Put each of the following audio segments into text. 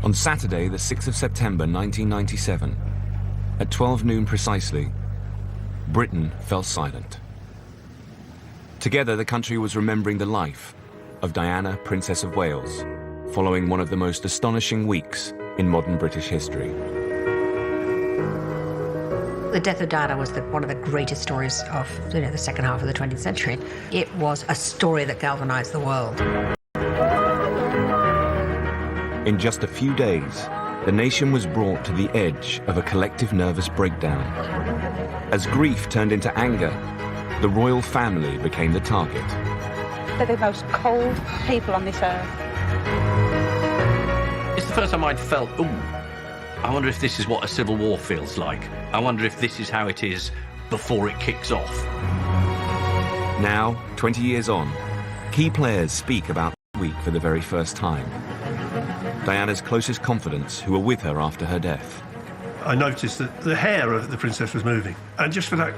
On Saturday, the 6th of September 1997, at 12 noon precisely, Britain fell silent. Together, the country was remembering the life of Diana, Princess of Wales, following one of the most astonishing weeks in modern British history. The death of Diana was one of the greatest stories of the second half of the 20th century. It was a story that galvanized the world. In just a few days, the nation was brought to the edge of a collective nervous breakdown. As grief turned into anger, the royal family became the target. They're the most cold people on this earth. It's the first time I'd felt, ooh, I wonder if this is what a civil war feels like. I wonder if this is how it is before it kicks off. Now, 20 years on, key players speak about the week for the very first time. Diana's closest confidants who were with her after her death. I noticed that the hair of the princess was moving, and just for that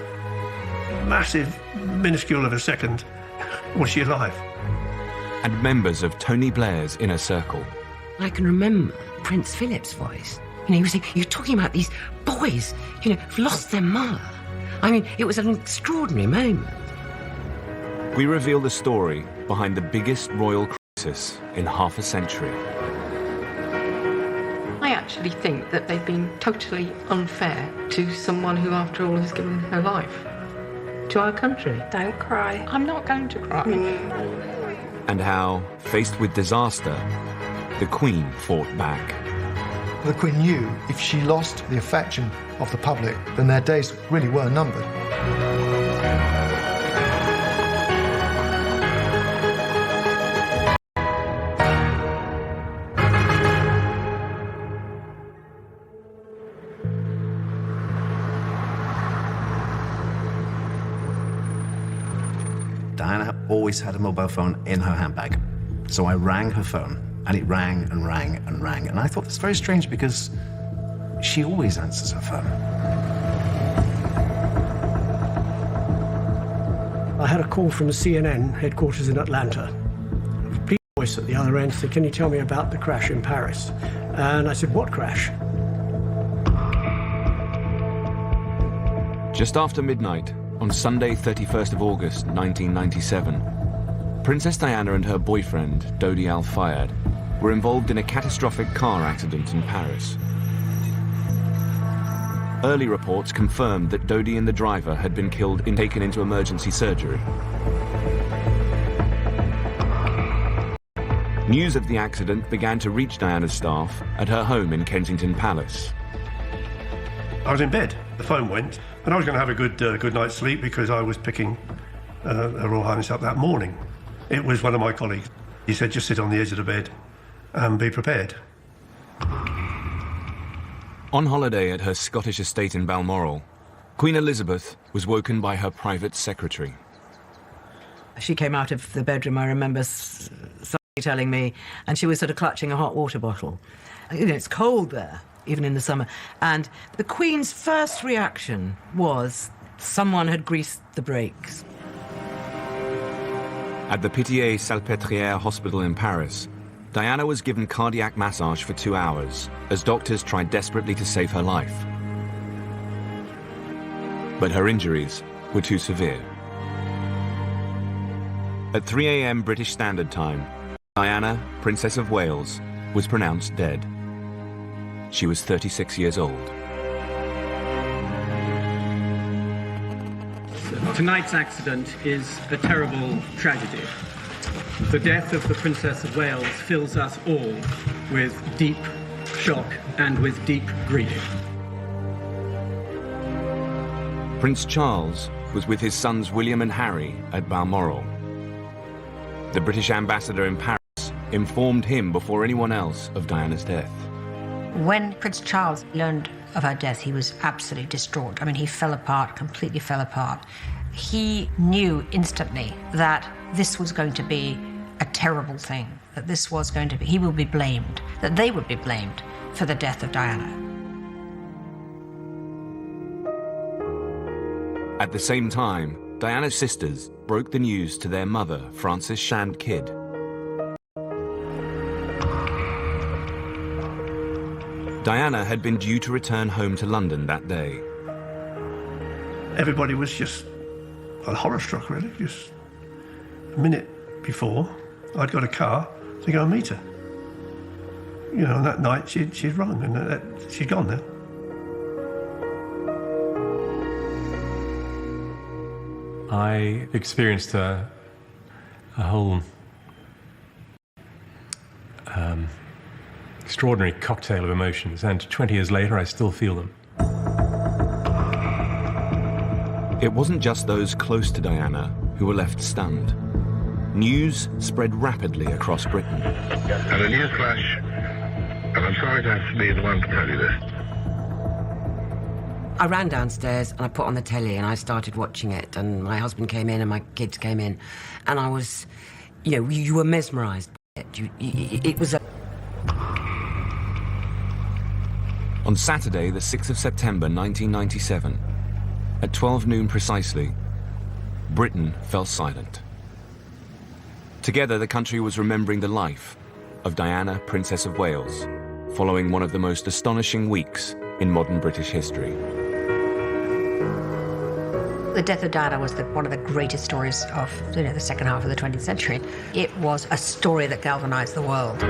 massive, minuscule of a second, was she alive? And members of Tony Blair's inner circle. I can remember Prince Philip's voice. He was saying, you're talking about these boys, who've lost their mother. I mean, it was an extraordinary moment. We reveal the story behind the biggest royal crisis in half a century. I actually think that they've been totally unfair to someone who, after all, has given her life to our country. Don't cry. I'm not going to cry. And how, faced with disaster, the Queen fought back. The Queen knew if she lost the affection of the public, then their days really were numbered. Diana always had a mobile phone in her handbag. So I rang her phone, and it rang and rang and rang. And I thought that's very strange because she always answers her phone. I had a call from CNN headquarters in Atlanta. A police voice at the other end said, "Can you tell me about the crash in Paris?" And I said, "What crash?" Just after midnight, on Sunday, 31st of August, 1997, Princess Diana and her boyfriend, Dodi Al-Fayed, were involved in a catastrophic car accident in Paris. Early reports confirmed that Dodi and the driver had been killed and taken into emergency surgery. News of the accident began to reach Diana's staff at her home in Kensington Palace. I was in bed, the phone went, and I was going to have a good night's sleep because I was picking Her Royal Highness up that morning. It was one of my colleagues. He said, just sit on the edge of the bed and be prepared. On holiday at her Scottish estate in Balmoral, Queen Elizabeth was woken by her private secretary. She came out of the bedroom, I remember somebody telling me, and she was sort of clutching a hot water bottle. It's cold there, even in the summer. And the Queen's first reaction was someone had greased the brakes. At the Pitié-Salpêtrière hospital in Paris, Diana was given cardiac massage for 2 hours as doctors tried desperately to save her life. But her injuries were too severe. At 3 a.m. British Standard Time, Diana, Princess of Wales, was pronounced dead. She was 36 years old. Tonight's accident is a terrible tragedy. The death of the Princess of Wales fills us all with deep shock and with deep grief. Prince Charles was with his sons William and Harry at Balmoral. The British ambassador in Paris informed him before anyone else of Diana's death. When Prince Charles learned of her death, he was absolutely distraught. I mean, he fell apart, completely fell apart. He knew instantly that this was going to be a terrible thing, that this was going to be, he would be blamed, that they would be blamed for the death of Diana. At the same time, Diana's sisters broke the news to their mother, Frances Shand Kidd. Diana had been due to return home to London that day. Everybody was just horror-struck, really. Just a minute before, I'd got a car to go and meet her. You know, and that night she'd rung, and she'd gone now. I experienced a whole extraordinary cocktail of emotions, and 20 years later I still feel them. It wasn't just those close to Diana who were left stunned. News spread rapidly across Britain. Had a near crash, and I'm sorry to have to be the one to tell you this. I ran downstairs and I put on the telly and I started watching it, and my husband came in and my kids came in, and I was, you were mesmerised by it. It was a... On Saturday, the 6th of September 1997, at 12 noon precisely, Britain fell silent. Together, the country was remembering the life of Diana, Princess of Wales, following one of the most astonishing weeks in modern British history. The death of Diana was one of the greatest stories of the second half of the 20th century. It was a story that galvanized the world.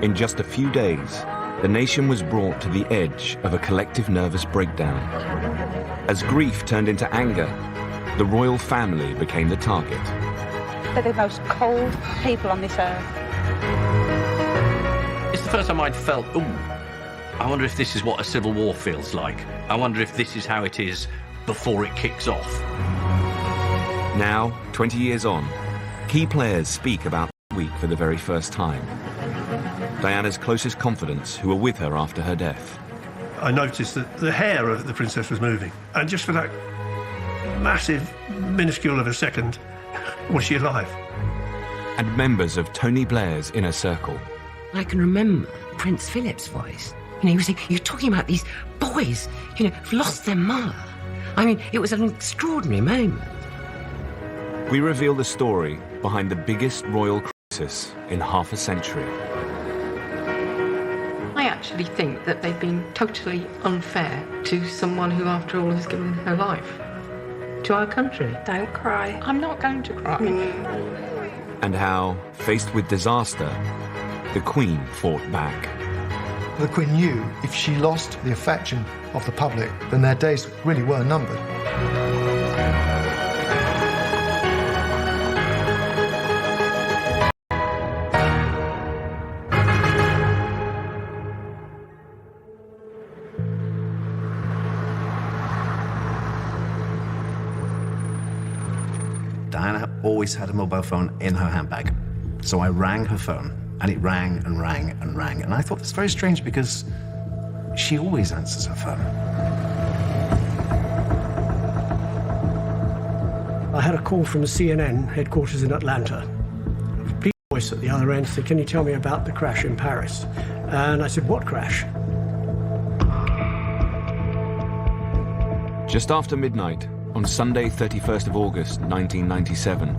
In just a few days, the nation was brought to the edge of a collective nervous breakdown. As grief turned into anger, the royal family became the target. They're the most cold people on this earth. It's the first time I'd felt, I wonder if this is what a civil war feels like. I wonder if this is how it is before it kicks off. Now, 20 years on, key players speak about the week for the very first time. Diana's closest confidants who were with her after her death. I noticed that the hair of the princess was moving, and just for that massive, minuscule of a second, was she alive? And members of Tony Blair's inner circle. I can remember Prince Philip's voice. He was saying, you're talking about these boys, who've lost their mother. I mean, it was an extraordinary moment. We reveal the story behind the biggest royal crisis in half a century. I actually think that they've been totally unfair to someone who, after all, has given her life to our country. Don't cry. I'm not going to cry. And how, faced with disaster, the Queen fought back. The Queen knew if she lost the affection of the public, then their days really were numbered. Diana always had a mobile phone in her handbag. So I rang her phone, and it rang and rang and rang. And I thought that's very strange because she always answers her phone. I had a call from CNN headquarters in Atlanta. A police voice at the other end said, "Can you tell me about the crash in Paris?" And I said, "What crash?" Just after midnight, on Sunday 31st of August 1997,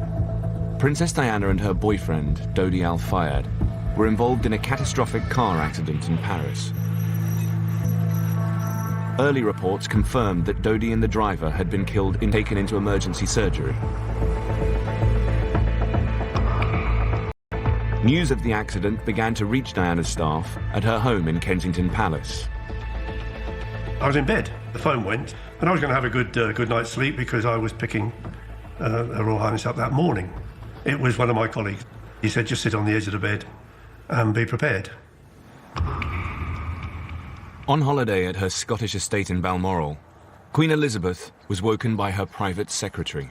Princess Diana and her boyfriend, Dodi Al-Fayed, were involved in a catastrophic car accident in Paris. Early reports confirmed that Dodi and the driver had been killed and taken into emergency surgery. News of the accident began to reach Diana's staff at her home in Kensington Palace. I was in bed. The phone went, and I was going to have a good night's sleep because I was picking Her Royal Highness up that morning. It was one of my colleagues. He said, just sit on the edge of the bed and be prepared. On holiday at her Scottish estate in Balmoral, Queen Elizabeth was woken by her private secretary.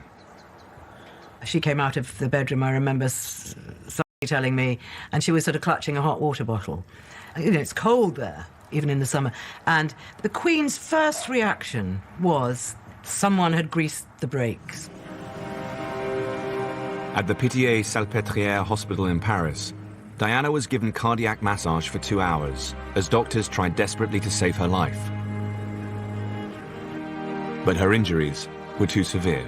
She came out of the bedroom, I remember somebody telling me, and she was sort of clutching a hot water bottle. It's cold there, even in the summer. And the Queen's first reaction was someone had greased the brakes. At the Pitié-Salpêtrière hospital in Paris, Diana was given cardiac massage for 2 hours as doctors tried desperately to save her life. But her injuries were too severe.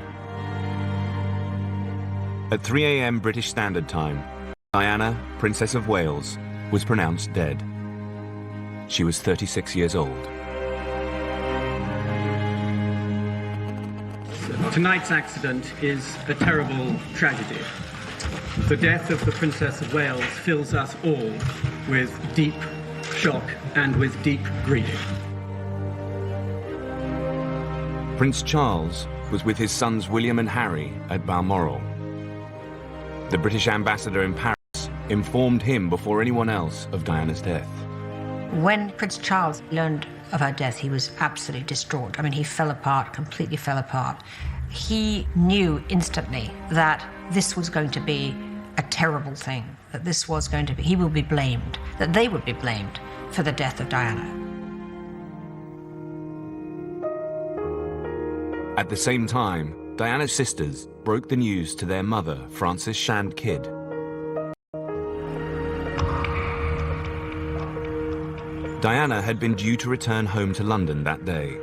At 3 a.m. British Standard Time, Diana, Princess of Wales, was pronounced dead. She was 36 years old. Tonight's accident is a terrible tragedy. The death of the Princess of Wales fills us all with deep shock and with deep grief. Prince Charles was with his sons William and Harry at Balmoral. The British ambassador in Paris informed him before anyone else of Diana's death. When Prince Charles learned of her death, he was absolutely distraught. I mean, he fell apart, completely fell apart. He knew instantly that this was going to be a terrible thing, that this was going to be, he would be blamed, that they would be blamed for the death of Diana. At the same time, Diana's sisters broke the news to their mother, Frances Shand Kidd. Diana had been due to return home to London that day.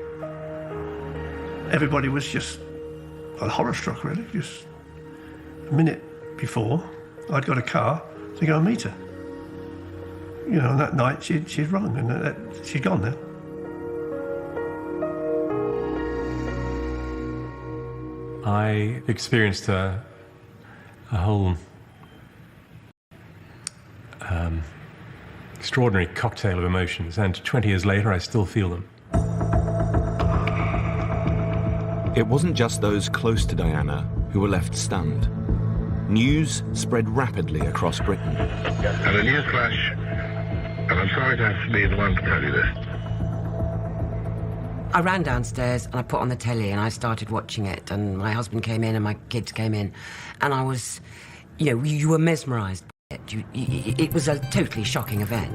Everybody was just horror-struck, really. Just a minute before, I'd got a car to go and meet her. You know, and that night she'd rung, and she'd gone now. I experienced a whole extraordinary cocktail of emotions, and 20 years later I still feel them. It wasn't just those close to Diana who were left stunned. News spread rapidly across Britain. And a news flash, and I'm sorry to have to be the one to tell you this. I ran downstairs and I put on the telly and I started watching it, and my husband came in and my kids came in, and I was, you were mesmerised by it. It was a totally shocking event.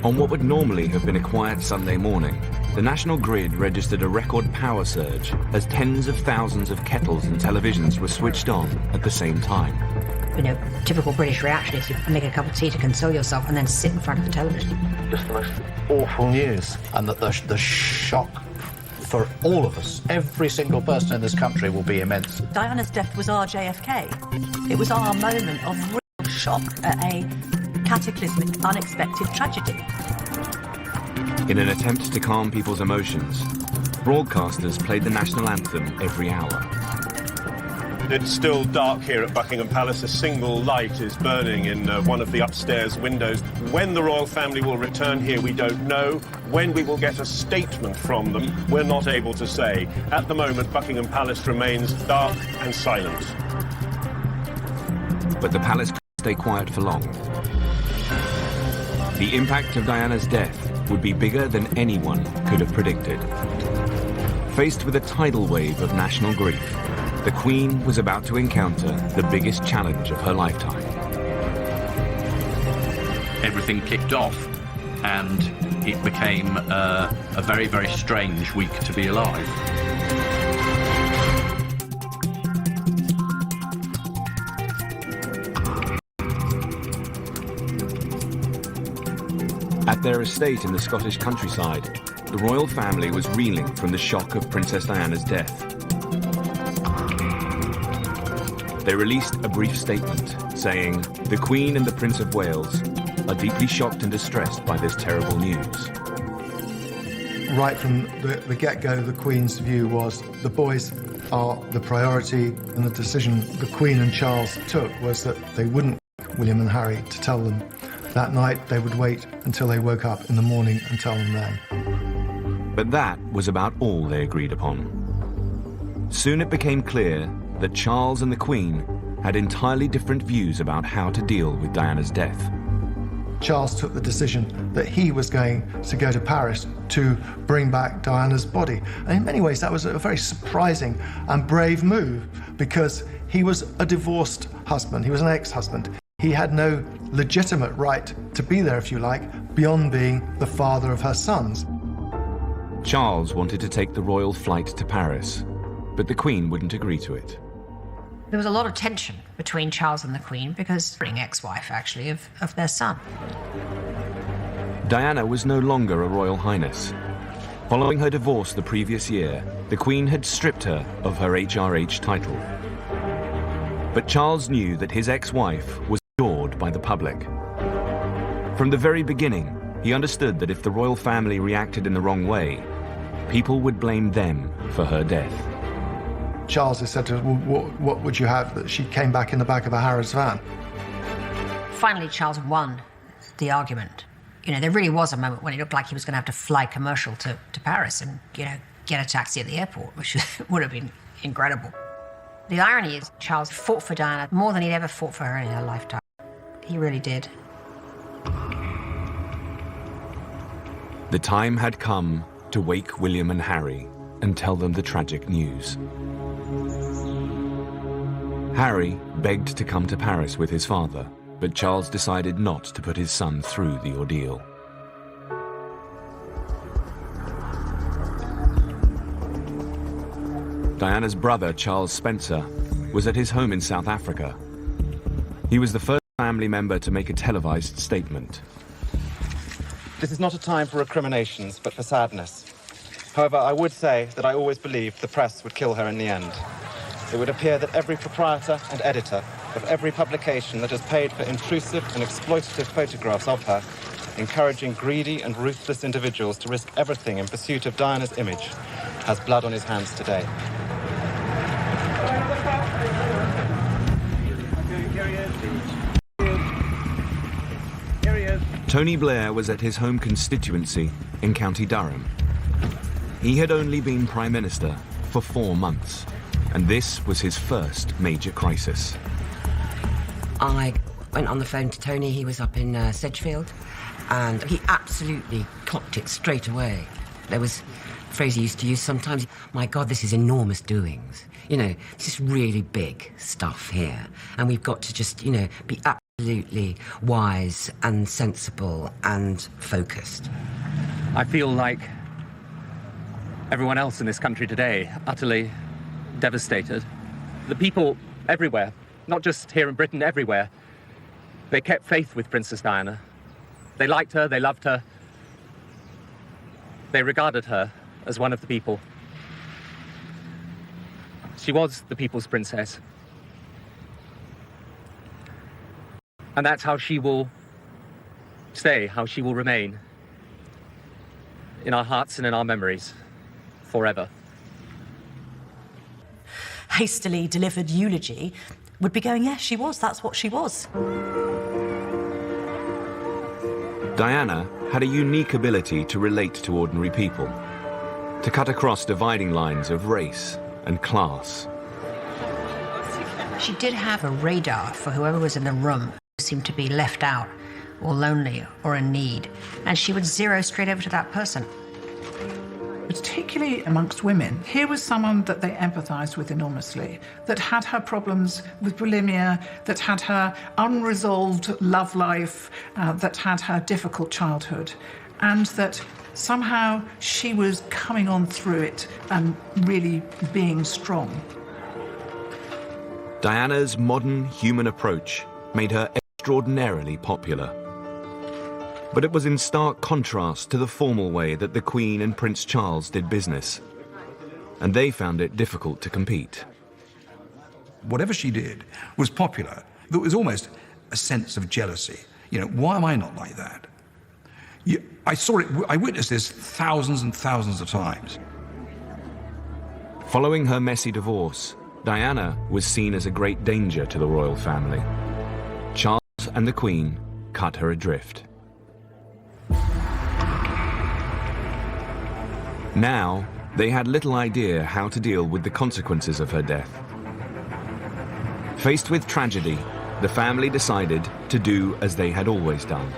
On what would normally have been a quiet Sunday morning, the national grid registered a record power surge as tens of thousands of kettles and televisions were switched on at the same time. You know, typical British reaction is you make a cup of tea to console yourself and then sit in front of the television. Just the most awful news, and that the shock for all of us, every single person in this country, will be immense. Diana's death was our JFK. It was our moment of real shock at a cataclysmic, unexpected tragedy. In an attempt to calm people's emotions, broadcasters played the national anthem every hour. It's still dark here at Buckingham Palace. A single light is burning in one of the upstairs windows. When the royal family will return here, we don't know. When we will get a statement from them, we're not able to say. At the moment, Buckingham Palace remains dark and silent. But the palace couldn't stay quiet for long. The impact of Diana's death would be bigger than anyone could have predicted. Faced with a tidal wave of national grief, the Queen was about to encounter the biggest challenge of her lifetime. Everything kicked off, and it became a very, very strange week to be alive. At their estate in the Scottish countryside, the royal family was reeling from the shock of Princess Diana's death. They released a brief statement saying, "The Queen and the Prince of Wales are deeply shocked and distressed by this terrible news." Right from the get-go, the Queen's view was the boys are the priority, and the decision the Queen and Charles took was that they wouldn't wake William and Harry to tell them that night. They would wait until they woke up in the morning and tell them then. But that was about all they agreed upon. Soon it became clear that Charles and the Queen had entirely different views about how to deal with Diana's death. Charles took the decision that he was going to go to Paris to bring back Diana's body. And in many ways, that was a very surprising and brave move, because he was a divorced husband. He was an ex-husband. He had no legitimate right to be there, if you like, beyond being the father of her sons. Charles wanted to take the royal flight to Paris, but the Queen wouldn't agree to it. There was a lot of tension between Charles and the Queen because being ex-wife, actually, of their son. Diana was no longer a royal highness. Following her divorce the previous year, the Queen had stripped her of her HRH title. But Charles knew that his ex-wife was adored by the public. From the very beginning, he understood that if the royal family reacted in the wrong way, people would blame them for her death. Charles has said to her, well, what would you have that she came back in the back of a Harrods van? Finally, Charles won the argument. You know, there really was a moment when it looked like he was going to have to fly commercial to Paris and, you know, get a taxi at the airport, which would have been incredible. The irony is Charles fought for Diana more than he'd ever fought for her in her lifetime. He really did. The time had come to wake William and Harry and tell them the tragic news. Harry begged to come to Paris with his father, but Charles decided not to put his son through the ordeal. Diana's brother, Charles Spencer, was at his home in South Africa. He was the first family member to make a televised statement. This is not a time for recriminations, but for sadness. However, I would say that I always believed the press would kill her in the end. It would appear that every proprietor and editor of every publication that has paid for intrusive and exploitative photographs of her, encouraging greedy and ruthless individuals to risk everything in pursuit of Diana's image, has blood on his hands today. Tony Blair was at his home constituency in County Durham. He had only been Prime Minister for 4 months, and this was his first major crisis. I went on the phone to Tony. He was up in Sedgefield, and he absolutely clocked it straight away. There was a phrase he used to use sometimes, my God, this is enormous doings. You know, this is really big stuff here, and we've got to just, you know, be absolutely wise and sensible and focused. I feel like everyone else in this country today, utterly devastated. The people everywhere, not just here in Britain, everywhere, they kept faith with Princess Diana. They liked her, they loved her. They regarded her as one of the people. She was the people's princess. And that's how she will stay, how she will remain in our hearts and in our memories forever. Hastily delivered eulogy would be going, yes, she was, that's what she was. Diana had a unique ability to relate to ordinary people, to cut across dividing lines of race and class. She did have a radar for whoever was in the room who seemed to be left out or lonely or in need, and she would zero straight over to that person. Particularly amongst women, here was someone that they empathised with enormously, that had her problems with bulimia, that had her unresolved love life, that had her difficult childhood, and that somehow she was coming on through it and really being strong. Diana's modern human approach made her extraordinarily popular. But it was in stark contrast to the formal way that the Queen and Prince Charles did business, and they found it difficult to compete. Whatever she did was popular. There was almost a sense of jealousy. You know, why am I not like that? I saw it, I witnessed this thousands and thousands of times. Following her messy divorce, Diana was seen as a great danger to the royal family. Charles and the Queen cut her adrift. Now, they had little idea how to deal with the consequences of her death. Faced with tragedy, the family decided to do as they had always done.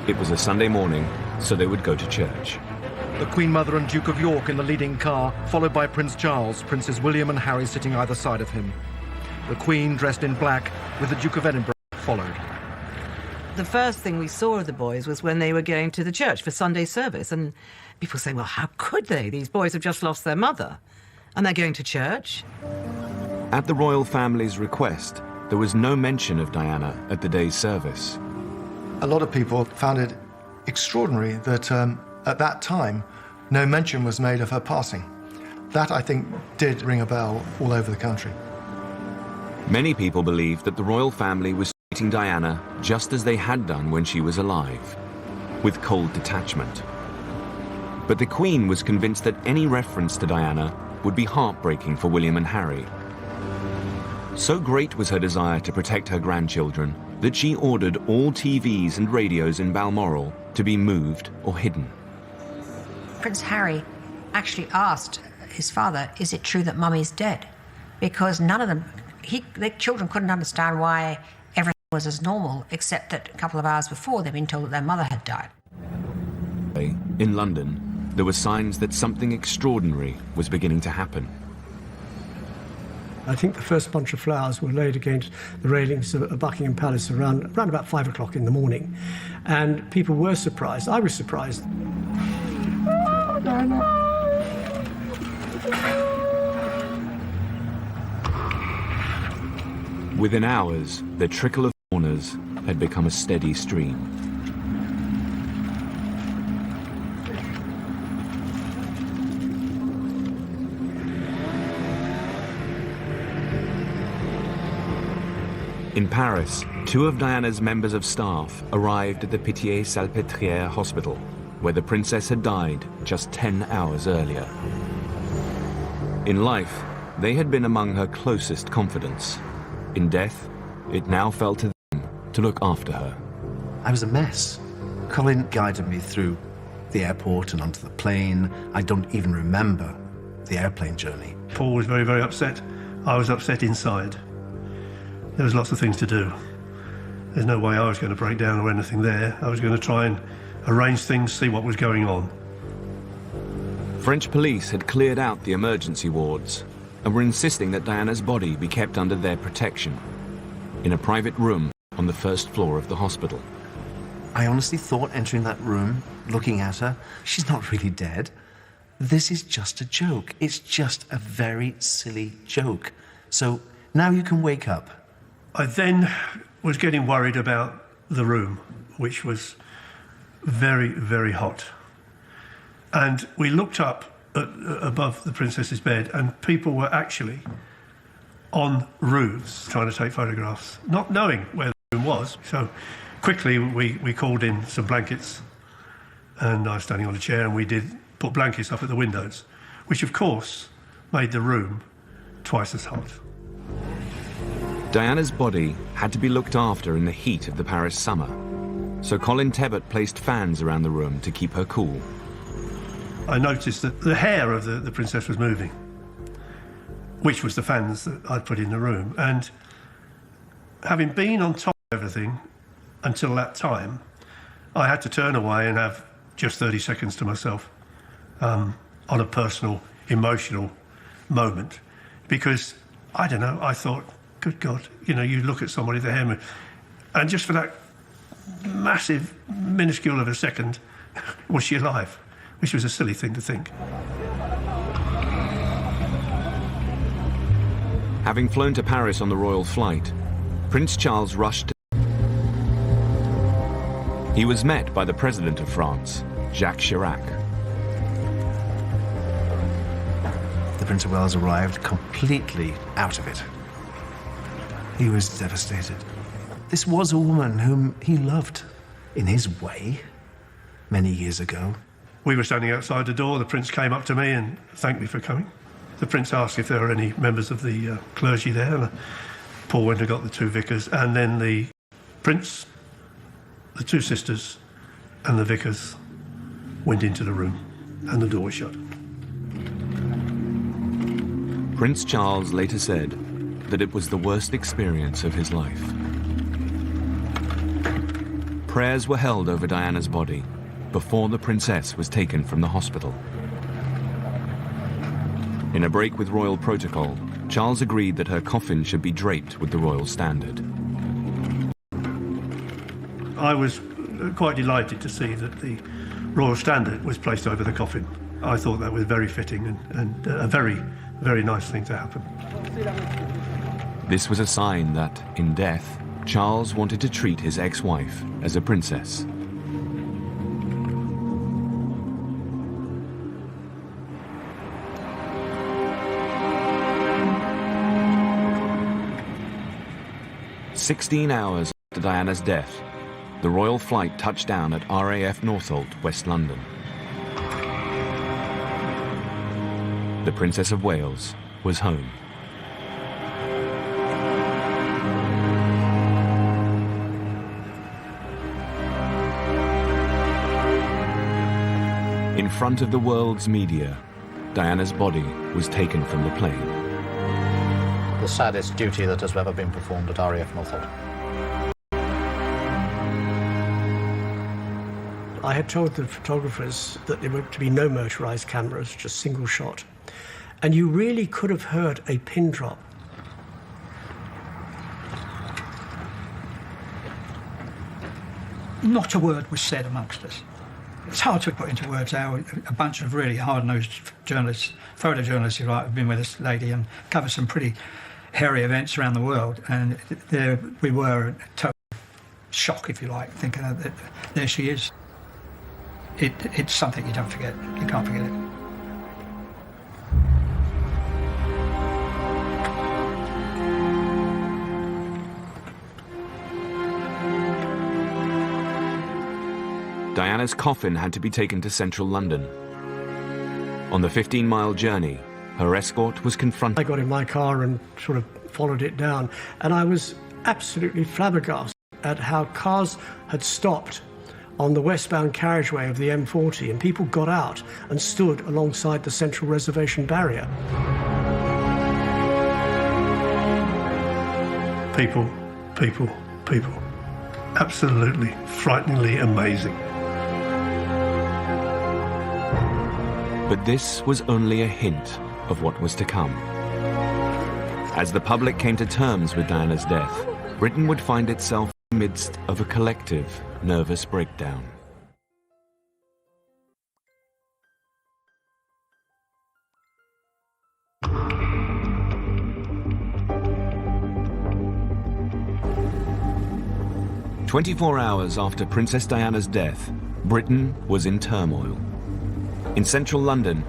It was a Sunday morning, so they would go to church. The Queen Mother and Duke of York in the leading car, followed by Prince Charles, Princes William and Harry sitting either side of him. The Queen, dressed in black, with the Duke of Edinburgh, followed. The first thing we saw of the boys was when they were going to the church for Sunday service, and people saying, well, how could they? These boys have just lost their mother, and they're going to church. At the royal family's request, there was no mention of Diana at the day's service. A lot of people found it extraordinary that at that time, no mention was made of her passing. That, I think, did ring a bell all over the country. Many people believed that the royal family was treating Diana just as they had done when she was alive, with cold detachment. But the Queen was convinced that any reference to Diana would be heartbreaking for William and Harry. So great was her desire to protect her grandchildren that she ordered all TVs and radios in Balmoral to be moved or hidden. Prince Harry actually asked his father, is it true that Mummy's dead? Because none of them, the children couldn't understand why everything was as normal, except that a couple of hours before they'd been told that their mother had died. In London, there were signs that something extraordinary was beginning to happen. I think the first bunch of flowers were laid against the railings of Buckingham Palace around about 5 o'clock in the morning. And people were surprised. I was surprised. Within hours, the trickle of mourners had become a steady stream. In Paris, 2 of Diana's members of staff arrived at the Pitié-Salpêtrière hospital, where the princess had died just 10 hours earlier. In life, they had been among her closest confidants. In death, it now fell to them to look after her. I was a mess. Colin guided me through the airport and onto the plane. I don't even remember the airplane journey. Paul was very, very upset. I was upset inside. There was lots of things to do. There's no way I was going to break down or anything there. I was going to try and arrange things, see what was going on. French police had cleared out the emergency wards and were insisting that Diana's body be kept under their protection in a private room on the first floor of the hospital. I honestly thought entering that room, looking at her, she's not really dead. This is just a joke. It's just a very silly joke. So now you can wake up. I then was getting worried about the room, which was very, very hot. And we looked up above the princess's bed, and people were actually on roofs trying to take photographs, not knowing where the room was. So quickly we called in some blankets, and I was standing on a chair, and we did put blankets up at the windows, which of course made the room twice as hot. Diana's body had to be looked after in the heat of the Paris summer, so Colin Tebbert placed fans around the room to keep her cool. I noticed that the hair of the princess was moving, which was the fans that I'd put in the room. And having been on top of everything until that time, I had to turn away and have just 30 seconds to myself on a personal, emotional moment. Because, I don't know, I thought, good God, you know, you look at somebody, the hair, and just for that massive, minuscule of a second, was she alive? Which was a silly thing to think. Having flown to Paris on the royal flight, Prince Charles rushed. He was met by the President of France, Jacques Chirac. The Prince of Wales arrived completely out of it. He was devastated. This was a woman whom he loved, in his way, many years ago. We were standing outside the door. The Prince came up to me and thanked me for coming. The Prince asked if there were any members of the clergy there. And Paul went and got the 2 vicars, and then the Prince, the 2 sisters, and the vicars went into the room, and the door was shut. Prince Charles later said that it was the worst experience of his life. Prayers were held over Diana's body before the princess was taken from the hospital. In a break with royal protocol, Charles agreed that her coffin should be draped with the royal standard. I was quite delighted to see that the royal standard was placed over the coffin. I thought that was very fitting and a very, very nice thing to happen. This was a sign that, in death, Charles wanted to treat his ex-wife as a princess. "16 hours after Diana's death, the royal flight touched down at RAF Northolt, West London. The Princess of Wales was home. In front of the world's media, Diana's body was taken from the plane. The saddest duty that has ever been performed at RAF Northolt. I had told the photographers that there were to be no motorised cameras, just single shot. And you really could have heard a pin drop. Not a word was said amongst us. It's hard to put into words how a bunch of really hard-nosed journalists, photojournalists, if you like, have been with this lady and covered some pretty hairy events around the world. And there we were, in total shock, if you like, thinking that there she is. It's something you don't forget. You can't forget it. Diana's coffin had to be taken to central London. On the 15-mile journey, her escort was confronted. I got in my car and sort of followed it down, and I was absolutely flabbergasted at how cars had stopped on the westbound carriageway of the M40, and people got out and stood alongside the central reservation barrier. People, people, people. Absolutely, frighteningly amazing. But this was only a hint of what was to come. As the public came to terms with Diana's death, Britain would find itself in the midst of a collective nervous breakdown. "24 hours after Princess Diana's death, Britain was in turmoil. In central London,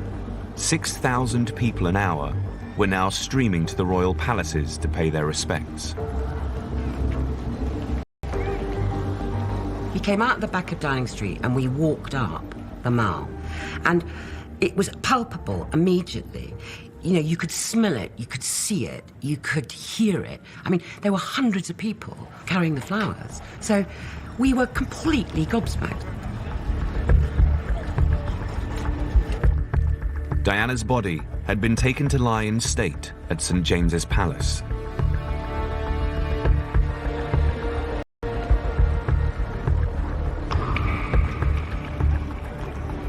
6,000 people an hour were now streaming to the royal palaces to pay their respects. He came out the back of Downing Street and we walked up the Mall. And it was palpable immediately. You know, you could smell it, you could see it, you could hear it. I mean, there were hundreds of people carrying the flowers. So we were completely gobsmacked. Diana's body had been taken to lie in state at St. James's Palace.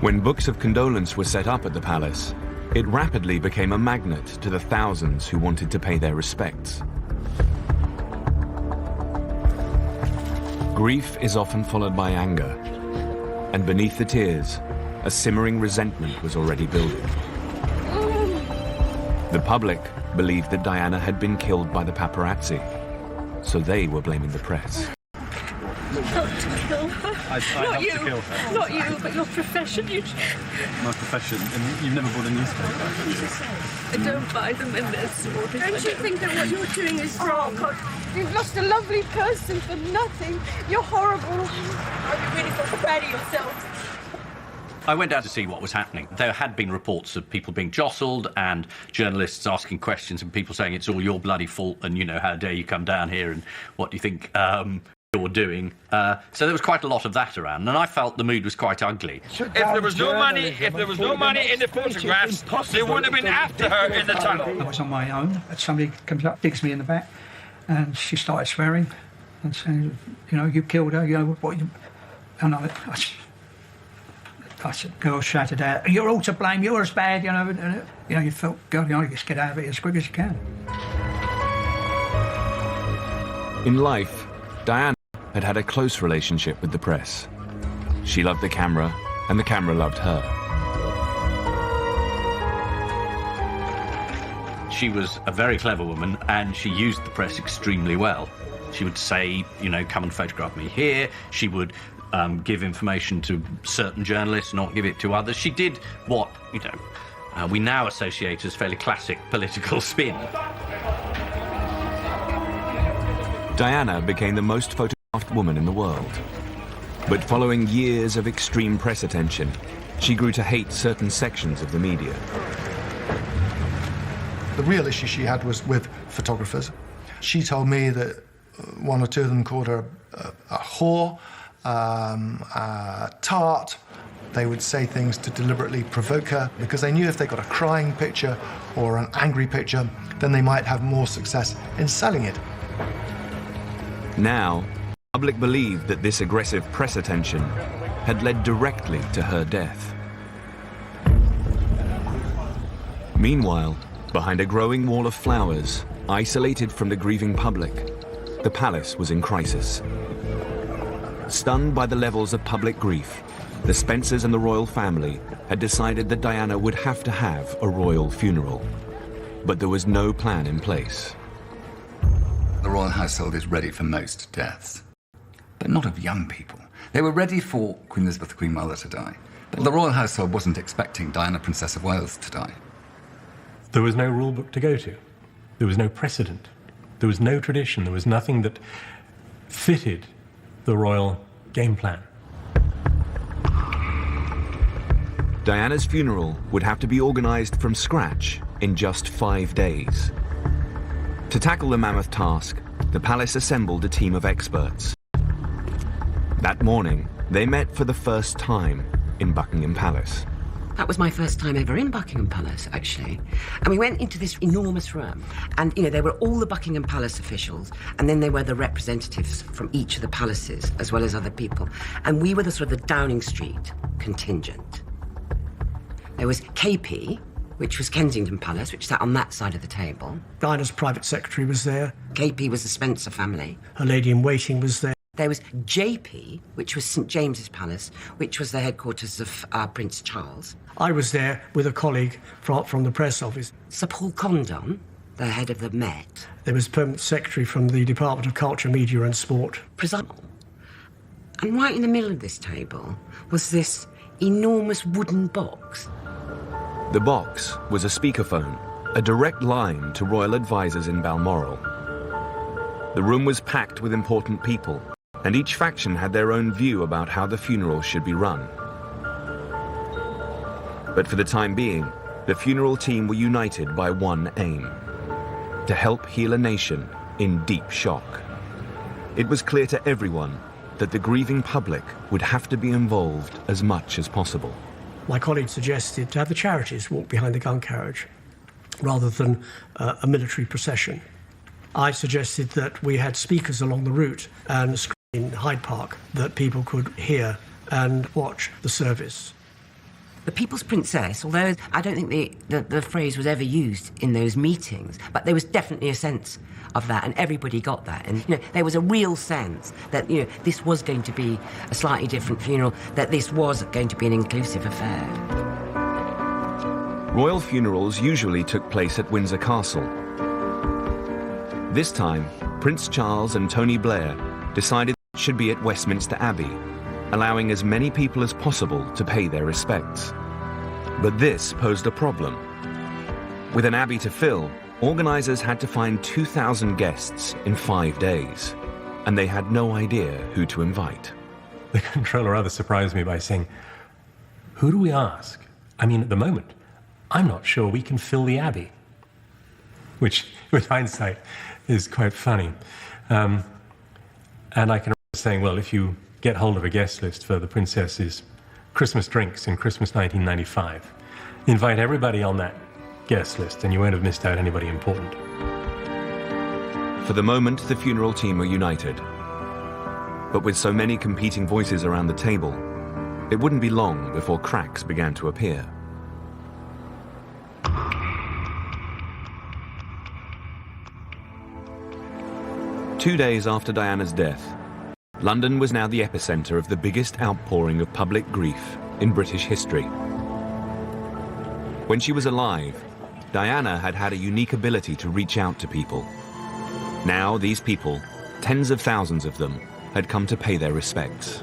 When books of condolence were set up at the palace, it rapidly became a magnet to the thousands who wanted to pay their respects. Grief is often followed by anger, and beneath the tears, a simmering resentment was already building. The public believed that Diana had been killed by the paparazzi, so they were blaming the press. Not to kill her. Not you. To kill her. Not you, but your profession. My profession, and you've never bought a newspaper. I don't buy them in this order. Don't you think that what you're doing is wrong? God, you've lost a lovely person for nothing. You're horrible. I really feel bad of yourself. I went down to see what was happening. There had been reports of people being jostled and journalists asking questions and people saying it's all your bloody fault and, you know, how dare you come down here and what do you think you're doing? So there was quite a lot of that around, and I felt the mood was quite ugly. If there was no money in the photographs, they wouldn't have been after her in the tunnel. I was on my own, and somebody comes up, digs me in the back, and she started swearing and saying, you know, you killed her, you know, what you... And I said, girl shouted out, you're all to blame, you're as bad, you know. And, you know, you felt, girl, you know, just get out of it as quick as you can. In life, Diana had had a close relationship with the press. She loved the camera, and the camera loved her. She was a very clever woman, and she used the press extremely well. She would say, you know, come and photograph me here. She would give information to certain journalists, not give it to others. She did what, you know, we now associate as fairly classic political spin. Diana became the most photographed woman in the world. But following years of extreme press attention, she grew to hate certain sections of the media. The real issue she had was with photographers. She told me that one or two of them called her a whore, a tart. They would say things to deliberately provoke her because they knew if they got a crying picture or an angry picture, then they might have more success in selling it. Now, the public believed that this aggressive press attention had led directly to her death. Meanwhile, behind a growing wall of flowers, isolated from the grieving public, the palace was in crisis. Stunned by the levels of public grief, the Spencers and the royal family had decided that Diana would have to have a royal funeral. But there was no plan in place. The royal household is ready for most deaths, but not of young people. They were ready for Queen Elizabeth, the Queen Mother, to die. But the royal household wasn't expecting Diana, Princess of Wales, to die. There was no rule book to go to. There was no precedent. There was no tradition. There was nothing that fitted the royal game plan. Diana's funeral would have to be organized from scratch in just 5 days. To tackle the mammoth task, the palace assembled a team of experts. That morning, they met for the first time in Buckingham Palace. That was my first time ever in Buckingham Palace, actually. And we went into this enormous room, and, you know, there were all the Buckingham Palace officials, and then there were the representatives from each of the palaces, as well as other people. And we were the sort of the Downing Street contingent. There was KP, which was Kensington Palace, which sat on that side of the table. Diana's private secretary was there. KP was the Spencer family. Her lady-in-waiting was there. There was JP, which was St James's Palace, which was the headquarters of Prince Charles. I was there with a colleague from the press office. Sir Paul Condon, the head of the Met. There was permanent secretary from the Department of Culture, Media and Sport. And right in the middle of this table was this enormous wooden box. The box was a speakerphone, a direct line to royal advisors in Balmoral. The room was packed with important people, and each faction had their own view about how the funeral should be run. But for the time being, the funeral team were united by one aim: to help heal a nation in deep shock. It was clear to everyone that the grieving public would have to be involved as much as possible. My colleague suggested to have the charities walk behind the gun carriage rather than a military procession. I suggested that we had speakers along the route and a screen in Hyde Park that people could hear and watch the service. The People's Princess, although I don't think the phrase was ever used in those meetings, but there was definitely a sense of that, and everybody got that. And, you know, there was a real sense that, you know, this was going to be a slightly different funeral, that this was going to be an inclusive affair. Royal funerals usually took place at Windsor Castle. This time, Prince Charles and Tony Blair decided it should be at Westminster Abbey, allowing as many people as possible to pay their respects. But this posed a problem. With an abbey to fill, organisers had to find 2,000 guests in 5 days, and they had no idea who to invite. The controller rather surprised me by saying, "Who do we ask? I mean, at the moment, I'm not sure we can fill the abbey." Which, with hindsight, is quite funny. And I can remember saying, well, if you get hold of a guest list for the princess's Christmas drinks in Christmas 1995, invite everybody on that guest list and you won't have missed out anybody important. For the moment, the funeral team were united. But with so many competing voices around the table, it wouldn't be long before cracks began to appear. Two days after Diana's death, London was now the epicenter of the biggest outpouring of public grief in British history. When she was alive, Diana had had a unique ability to reach out to people. Now these people, tens of thousands of them, had come to pay their respects.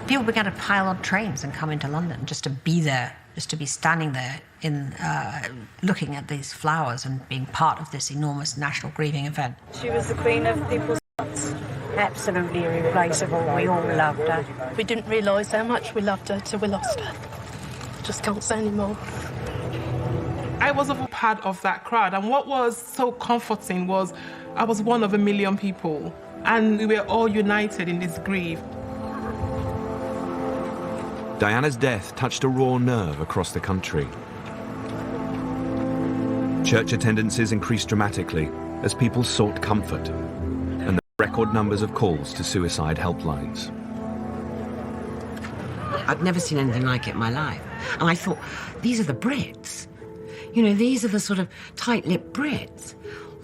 People began to pile on trains and come into London just to be there, just to be standing there in looking at these flowers and being part of this enormous national grieving event. She was the queen of people's absolutely irreplaceable. We all loved her. We didn't realise how much we loved her till we lost her. Just can't say anymore. I was a part of that crowd, and what was so comforting was I was one of a million people, and we were all united in this grief. Diana's death touched a raw nerve across the country. Church attendances increased dramatically as people sought comfort, and the record numbers of calls to suicide helplines. I'd never seen anything like it in my life. And I thought, these are the Brits. You know, these are the sort of tight-lipped Brits.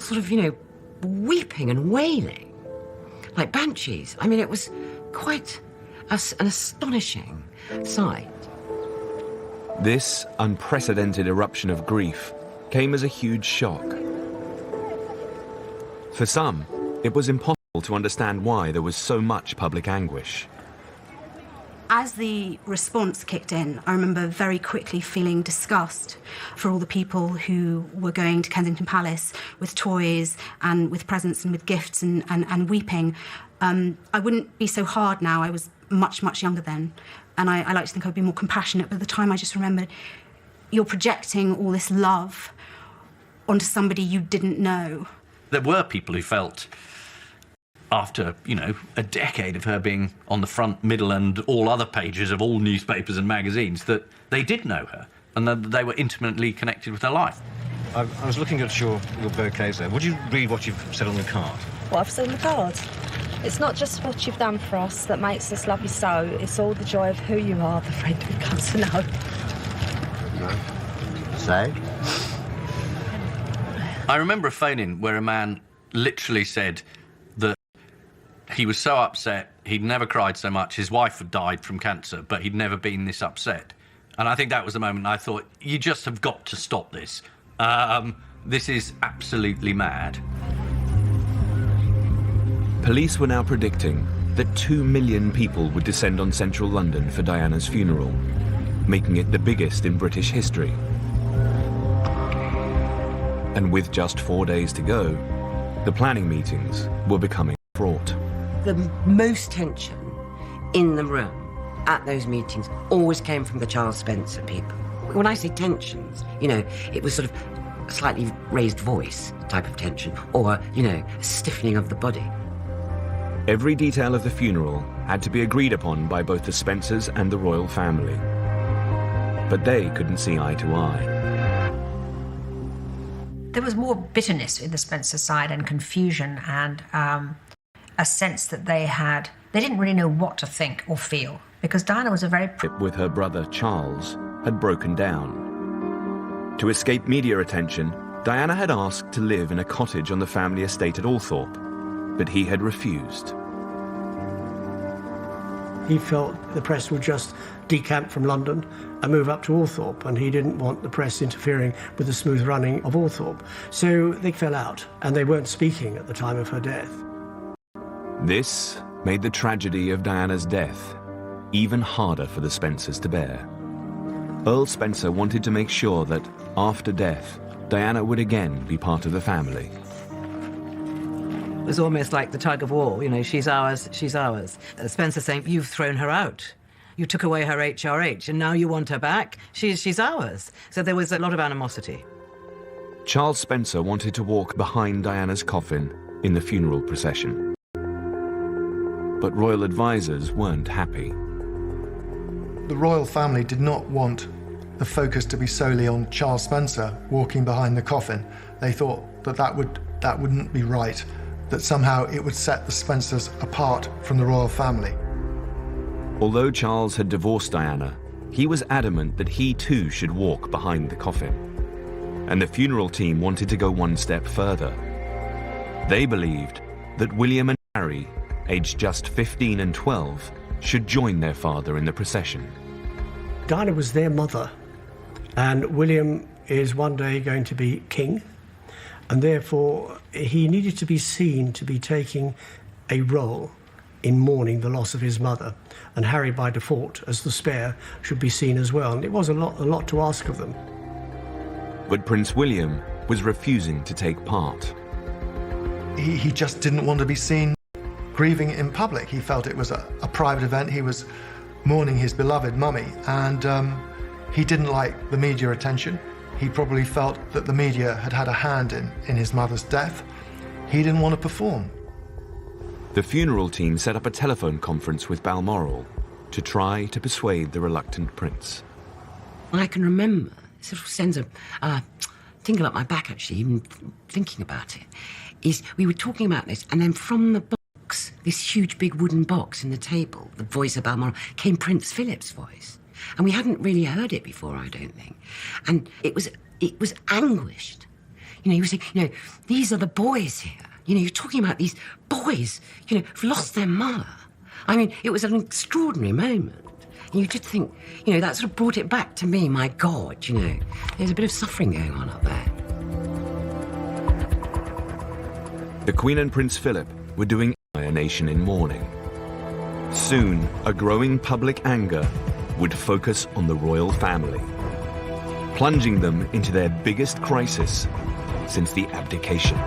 Sort of, you know, weeping and wailing. Like banshees. I mean, it was quite an astonishing sight. This unprecedented eruption of grief came as a huge shock. For some, it was impossible to understand why there was so much public anguish. As the response kicked in, I remember very quickly feeling disgust for all the people who were going to Kensington Palace with toys and with presents and with gifts and weeping. I wouldn't be so hard now. I was much, much younger then. And I like to think I'd be more compassionate. But at the time, I just remembered you're projecting all this love onto somebody you didn't know. There were people who felt, after, you know, a decade of her being on the front, middle and all other pages of all newspapers and magazines, that they did know her and that they were intimately connected with her life. I was looking at your bouquets there. Would you read what you've said on the card? What I've said on the card? It's not just what you've done for us that makes us love you so, it's all the joy of who you are, the friend we've come to know. No. Say? I remember a phone-in where a man literally said that he was so upset, he'd never cried so much, his wife had died from cancer, but he'd never been this upset. And I think that was the moment I thought, you just have got to stop this. This is absolutely mad. Police were now predicting that 2 million people would descend on central London for Diana's funeral, making it the biggest in British history. And with just 4 days to go, the planning meetings were becoming fraught. The most tension in the room at those meetings always came from the Charles Spencer people. When I say tensions, you know, it was sort of a slightly raised voice type of tension, or, you know, a stiffening of the body. Every detail of the funeral had to be agreed upon by both the Spencers and the royal family. But they couldn't see eye to eye. There was more bitterness in the Spencer side and confusion and a sense that they didn't really know what to think or feel, because Diana was a very... ...with her brother Charles had broken down. To escape media attention, Diana had asked to live in a cottage on the family estate at Althorpe, but he had refused. He felt the press would just decamp from London and move up to Althorpe, and he didn't want the press interfering with the smooth running of Althorpe. So they fell out, and they weren't speaking at the time of her death. This made the tragedy of Diana's death even harder for the Spencers to bear. Earl Spencer wanted to make sure that, after death, Diana would again be part of the family. It was almost like the tug of war, you know, she's ours, she's ours. Spencer saying, you've thrown her out. You took away her HRH, and now you want her back? She's ours. So there was a lot of animosity. Charles Spencer wanted to walk behind Diana's coffin in the funeral procession. But royal advisors weren't happy. The royal family did not want the focus to be solely on Charles Spencer walking behind the coffin. They thought that wouldn't be right, that somehow it would set the Spencers apart from the royal family. Although Charles had divorced Diana, he was adamant that he too should walk behind the coffin. And the funeral team wanted to go one step further. They believed that William and Harry, aged just 15 and 12, should join their father in the procession. Diana was their mother, and William is one day going to be king, and therefore he needed to be seen to be taking a role in mourning the loss of his mother, and Harry, by default, as the spare, should be seen as well, and it was a lot to ask of them. But Prince William was refusing to take part. He just didn't want to be seen grieving in public. He felt it was a private event. He was mourning his beloved mummy, and he didn't like the media attention. He probably felt that the media had had a hand in his mother's death. He didn't want to perform. The funeral team set up a telephone conference with Balmoral to try to persuade the reluctant prince. I can remember, it sort of sends a tingle up my back, actually, even thinking about it, is we were talking about this, and then from the box, this huge big wooden box in the table, the voice of Balmoral, came Prince Philip's voice. And we hadn't really heard it before, I don't think. And it was anguished. You know, he was saying, you know, these are the boys here. You know, you're talking about these boys, you know, who've lost their mother. I mean, it was an extraordinary moment. And you did think, you know, that sort of brought it back to me, my God, you know. There's a bit of suffering going on up there. The Queen and Prince Philip were doing a nation in mourning. Soon, a growing public anger would focus on the royal family, plunging them into their biggest crisis since the abdication.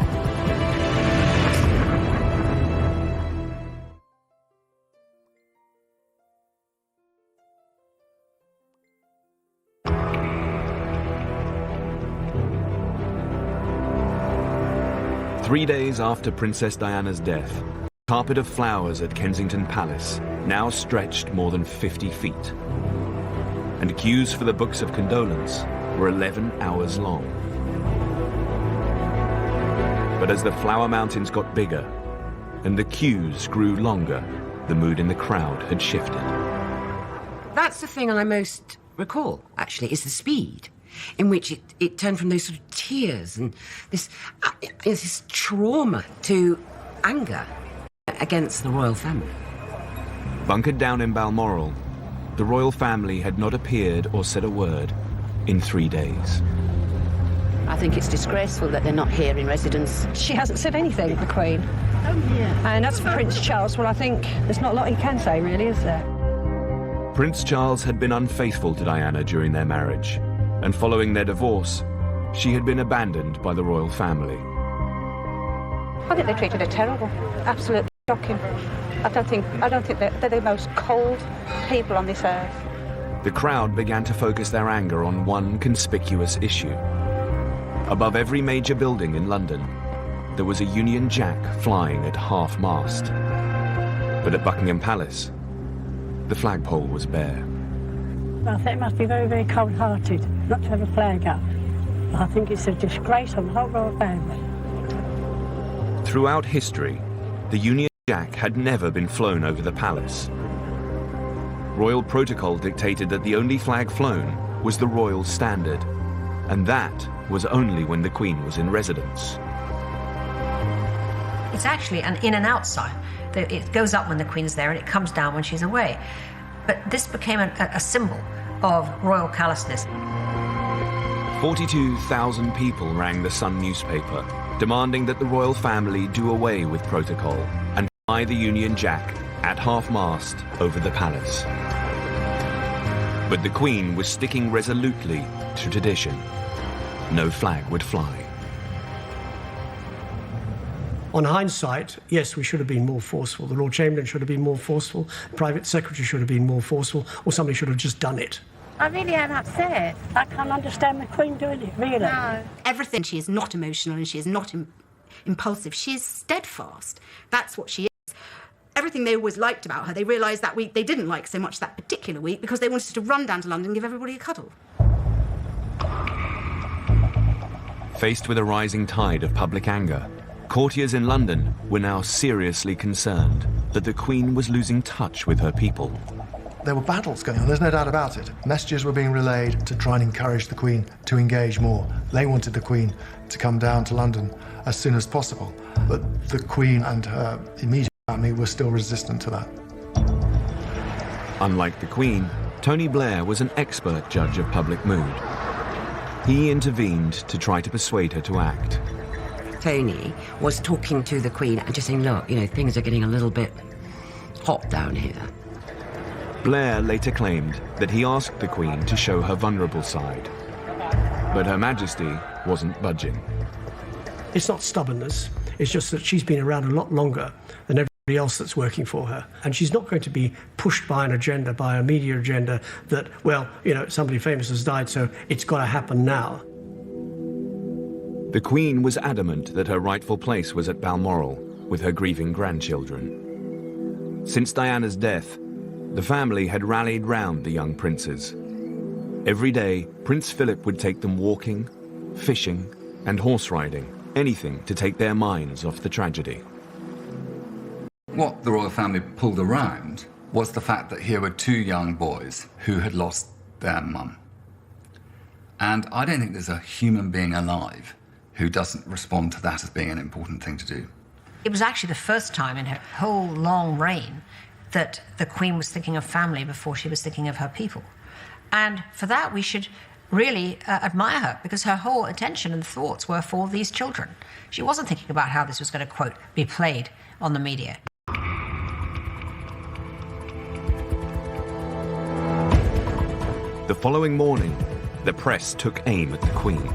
Three days after Princess Diana's death, the carpet of flowers at Kensington Palace now stretched more than 50 feet. And queues for the books of condolence were 11 hours long. But as the flower mountains got bigger and the queues grew longer, the mood in the crowd had shifted. That's the thing I most recall, actually, is the speed in which it turned from those sort of tears and this trauma to anger against the royal family. Bunkered down in Balmoral, the royal family had not appeared or said a word in 3 days. I think it's disgraceful that they're not here in residence. She hasn't said anything, the Queen. Oh, yeah. And as for Prince Charles, well, I think there's not a lot he can say, really, is there? Prince Charles had been unfaithful to Diana during their marriage, and following their divorce, she had been abandoned by the royal family. I think they treated her terrible. Absolutely shocking. I don't think they're the most cold people on this earth. The crowd began to focus their anger on one conspicuous issue. Above every major building in London, there was a Union Jack flying at half-mast. But at Buckingham Palace, the flagpole was bare. I think it must be very, very cold-hearted not to have a flag up. I think it's a disgrace on the whole royal family. Throughout history, the Union Jack had never been flown over the palace. Royal protocol dictated that the only flag flown was the royal standard, and that was only when the Queen was in residence. It's actually an in and out sign. It goes up when the Queen's there and it comes down when she's away. But this became a symbol of royal callousness. 42,000 people rang the Sun newspaper, demanding that the royal family do away with protocol and fly the Union Jack at half-mast over the palace. But the Queen was sticking resolutely to tradition. No flag would fly. On hindsight, yes, we should have been more forceful. The Lord Chamberlain should have been more forceful. The Private Secretary should have been more forceful, or somebody should have just done it. I really am upset. I can't understand the Queen doing it, really. No. Everything, she is not emotional and she is not impulsive. She is steadfast. That's what she is. Everything they always liked about her, they realised that week they didn't like so much that particular week because they wanted to run down to London and give everybody a cuddle. Faced with a rising tide of public anger, courtiers in London were now seriously concerned that the Queen was losing touch with her people. There were battles going on, there's no doubt about it. Messages were being relayed to try and encourage the Queen to engage more. They wanted the Queen to come down to London as soon as possible. But the Queen and her immediate family were still resistant to that. Unlike the Queen, Tony Blair was an expert judge of public mood. He intervened to try to persuade her to act. Tony was talking to the Queen and just saying, look, you know, things are getting a little bit hot down here. Blair later claimed that he asked the Queen to show her vulnerable side. But Her Majesty wasn't budging. It's not stubbornness, it's just that she's been around a lot longer than everybody else that's working for her. And she's not going to be pushed by an agenda, by a media agenda that, well, you know, somebody famous has died, so it's got to happen now. The Queen was adamant that her rightful place was at Balmoral with her grieving grandchildren. Since Diana's death, the family had rallied round the young princes. Every day, Prince Philip would take them walking, fishing, and horse riding, anything to take their minds off the tragedy. What the royal family pulled around was the fact that here were two young boys who had lost their mum. And I don't think there's a human being alive who doesn't respond to that as being an important thing to do. It was actually the first time in her whole long reign that the Queen was thinking of family before she was thinking of her people. And for that, we should really admire her, because her whole attention and thoughts were for these children. She wasn't thinking about how this was going to, quote, be played on the media. The following morning, the press took aim at the Queen.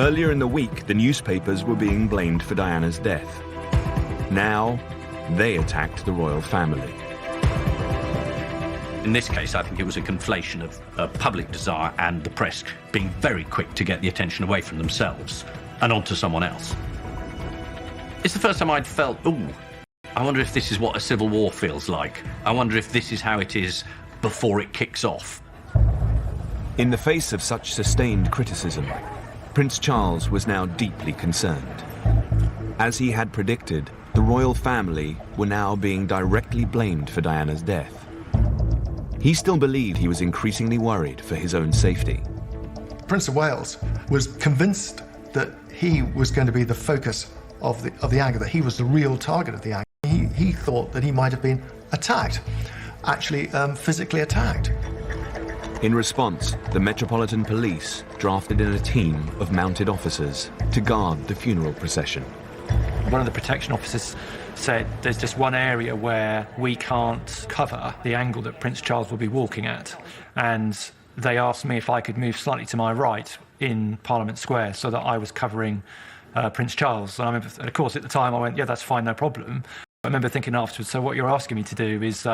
Earlier in the week, the newspapers were being blamed for Diana's death. Now, they attacked the royal family. In this case, I think it was a conflation of public desire and the press being very quick to get the attention away from themselves and onto someone else. It's the first time I'd felt, ooh, I wonder if this is what a civil war feels like. I wonder if this is how it is before it kicks off. In the face of such sustained criticism, Prince Charles was now deeply concerned. As he had predicted, the royal family were now being directly blamed for Diana's death. He still believed he was increasingly worried for his own safety. Prince of Wales was convinced that he was going to be the focus of the anger, that he was the real target of the anger. He thought that he might have been attacked, actually physically attacked. In response, the Metropolitan Police drafted in a team of mounted officers to guard the funeral procession. One of the protection officers said there's just one area where we can't cover the angle that Prince Charles will be walking at. And they asked me if I could move slightly to my right in Parliament Square so that I was covering Prince Charles. And I remember, of course, at the time I went, yeah, that's fine, no problem. I remember thinking afterwards, so what you're asking me to do is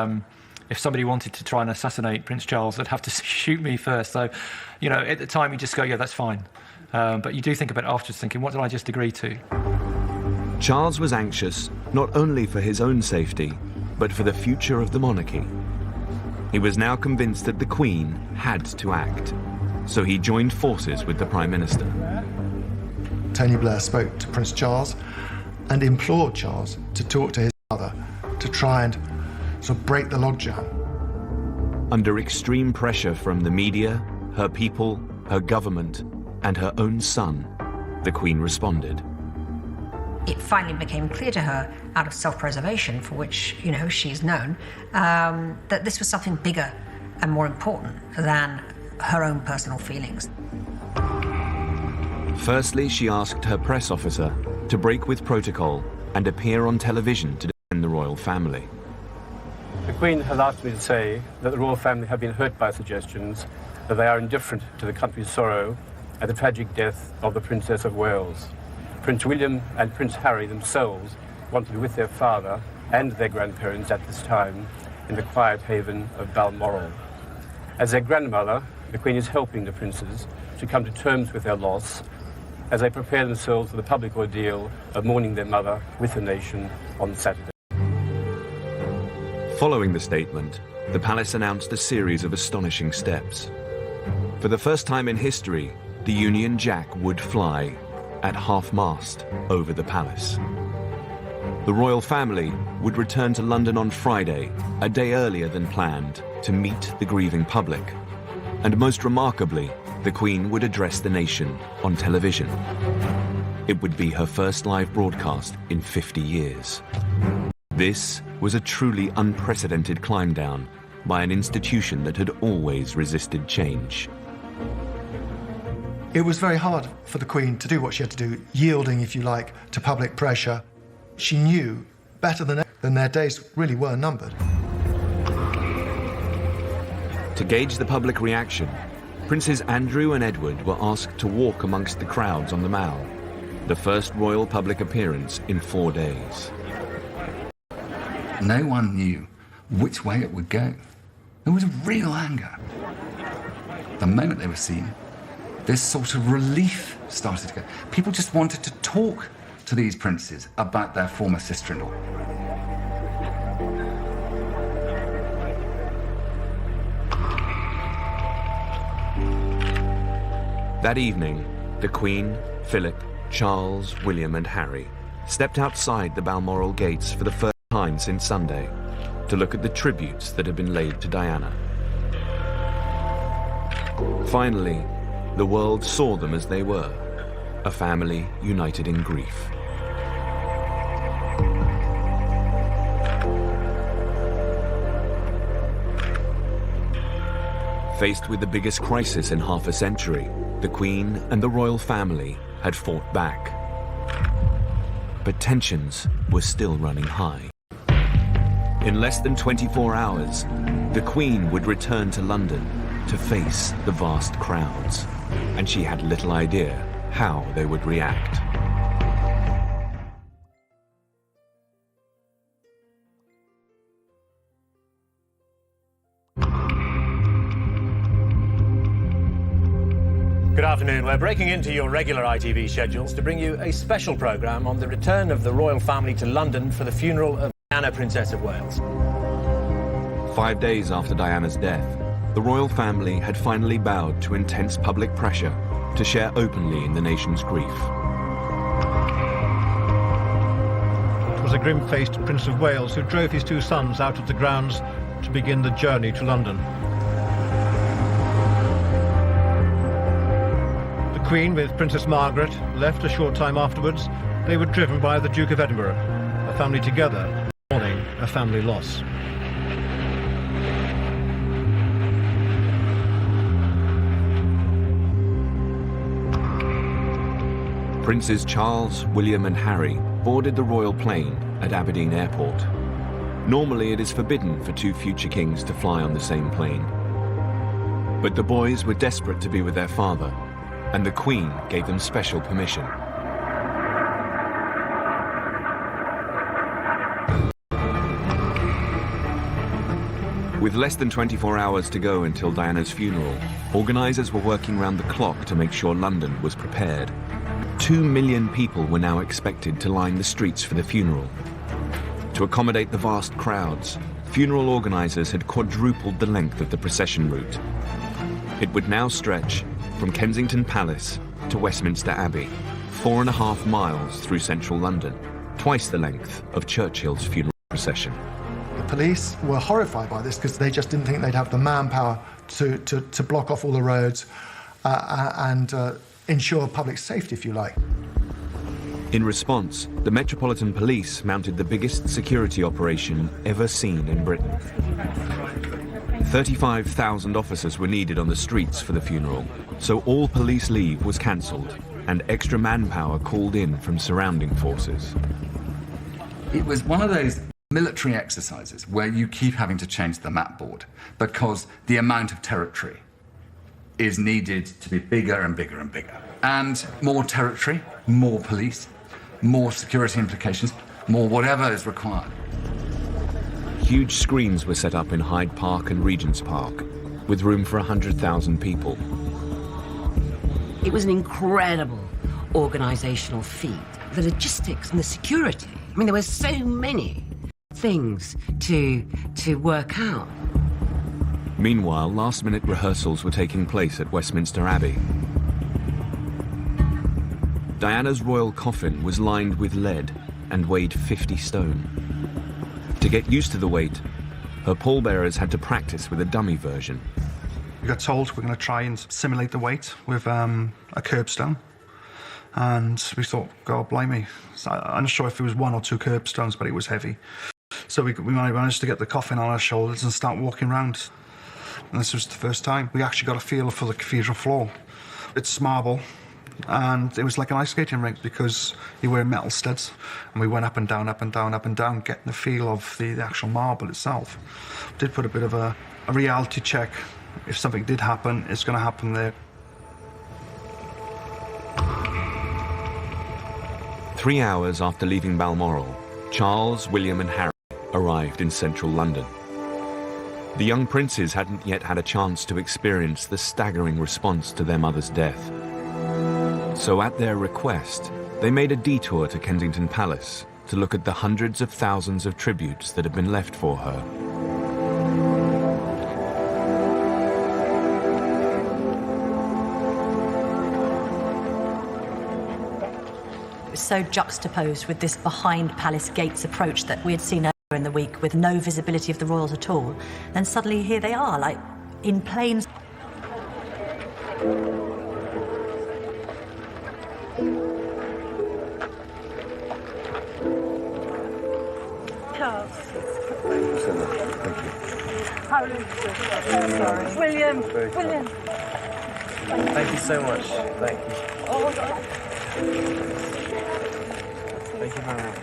if somebody wanted to try and assassinate Prince Charles, they'd have to shoot me first. So, you know, at the time you just go, yeah, that's fine. But you do think about it afterwards, thinking, what did I just agree to? Charles was anxious not only for his own safety, but for the future of the monarchy. He was now convinced that the Queen had to act, so he joined forces with the Prime Minister. Tony Blair spoke to Prince Charles and implored Charles to talk to his mother to try and sort of break the logjam. Under extreme pressure from the media, her people, her government, and her own son, the Queen responded. It finally became clear to her, out of self-preservation, for which, you know, she's known, that this was something bigger and more important than her own personal feelings. Firstly, she asked her press officer to break with protocol and appear on television to defend the royal family. The Queen has asked me to say that the royal family have been hurt by suggestions that they are indifferent to the country's sorrow at the tragic death of the Princess of Wales. Prince William and Prince Harry themselves want to be with their father and their grandparents at this time in the quiet haven of Balmoral. As their grandmother, the Queen is helping the princes to come to terms with their loss as they prepare themselves for the public ordeal of mourning their mother with the nation on Saturday. Following the statement, the palace announced a series of astonishing steps. For the first time in history, the Union Jack would fly at half-mast over the palace. The royal family would return to London on Friday, a day earlier than planned, to meet the grieving public. And most remarkably, the Queen would address the nation on television. It would be her first live broadcast in 50 years. This was a truly unprecedented climb down by an institution that had always resisted change. It was very hard for the Queen to do what she had to do, yielding, if you like, to public pressure. She knew better than their days really were numbered. To gauge the public reaction, Princes Andrew and Edward were asked to walk amongst the crowds on the Mall, the first royal public appearance in 4 days. No one knew which way it would go. There was real anger. The moment they were seen, this sort of relief started to go. People just wanted to talk to these princes about their former sister-in-law. That evening, the Queen, Philip, Charles, William and Harry stepped outside the Balmoral gates for the first time since Sunday to look at the tributes that had been laid to Diana. Finally, the world saw them as they were, a family united in grief. Faced with the biggest crisis in half a century, the Queen and the royal family had fought back. But tensions were still running high. In less than 24 hours, the Queen would return to London to face the vast crowds, and she had little idea how they would react. Good afternoon. We're breaking into your regular ITV schedules to bring you a special programme on the return of the royal family to London for the funeral of Diana, Princess of Wales. 5 days after Diana's death, the royal family had finally bowed to intense public pressure to share openly in the nation's grief. It was a grim-faced Prince of Wales who drove his two sons out of the grounds to begin the journey to London. The Queen, with Princess Margaret, left a short time afterwards. They were driven by the Duke of Edinburgh, a family together, mourning a family loss. Princes Charles, William and Harry boarded the royal plane at Aberdeen Airport. Normally it is forbidden for two future kings to fly on the same plane. But the boys were desperate to be with their father, and the Queen gave them special permission. With less than 24 hours to go until Diana's funeral, organisers were working round the clock to make sure London was prepared. 2 million people were now expected to line the streets for the funeral. To accommodate the vast crowds, funeral organisers had quadrupled the length of the procession route. It would now stretch from Kensington Palace to Westminster Abbey, 4.5 miles through central London, twice the length of Churchill's funeral procession. The police were horrified by this because they just didn't think they'd have the manpower to block off all the roads and ensure public safety, if you like. In response, the Metropolitan Police mounted the biggest security operation ever seen in Britain. 35,000 officers were needed on the streets for the funeral, so all police leave was cancelled and extra manpower called in from surrounding forces. It was one of those military exercises where you keep having to change the map board because the amount of territory is needed to be bigger and bigger and bigger. And more territory, more police, more security implications, more whatever is required. Huge screens were set up in Hyde Park and Regent's Park, with room for 100,000 people. It was an incredible organisational feat. The logistics and the security. I mean, there were so many things to work out. Meanwhile, last-minute rehearsals were taking place at Westminster Abbey. Diana's royal coffin was lined with lead and weighed 50 stone. To get used to the weight, her pallbearers had to practice with a dummy version. We got told we're going to try and simulate the weight with a curbstone. And we thought, God blimey. So I'm not sure if it was 1 or 2 curbstones, but it was heavy. So we managed to get the coffin on our shoulders and start walking around. And this was the first time we actually got a feel for the cathedral floor. It's marble, and it was like an ice skating rink because you wear metal studs. And we went up and down, up and down, up and down, getting the feel of the actual marble itself. We did put a bit of a reality check. If something did happen, it's going to happen there. 3 hours after leaving Balmoral, Charles, William and Harry arrived in central London. The young princes hadn't yet had a chance to experience the staggering response to their mother's death. So at their request, they made a detour to Kensington Palace to look at the hundreds of thousands of tributes that had been left for her. It was so juxtaposed with this behind palace gates approach that we had seen earlier in the week with no visibility of the royals at all. Then suddenly here they are, like in plain... Charles. Thank you so much. Thank you. Sorry. William. William. Thank you so much. Thank you. Oh, Thank you very much.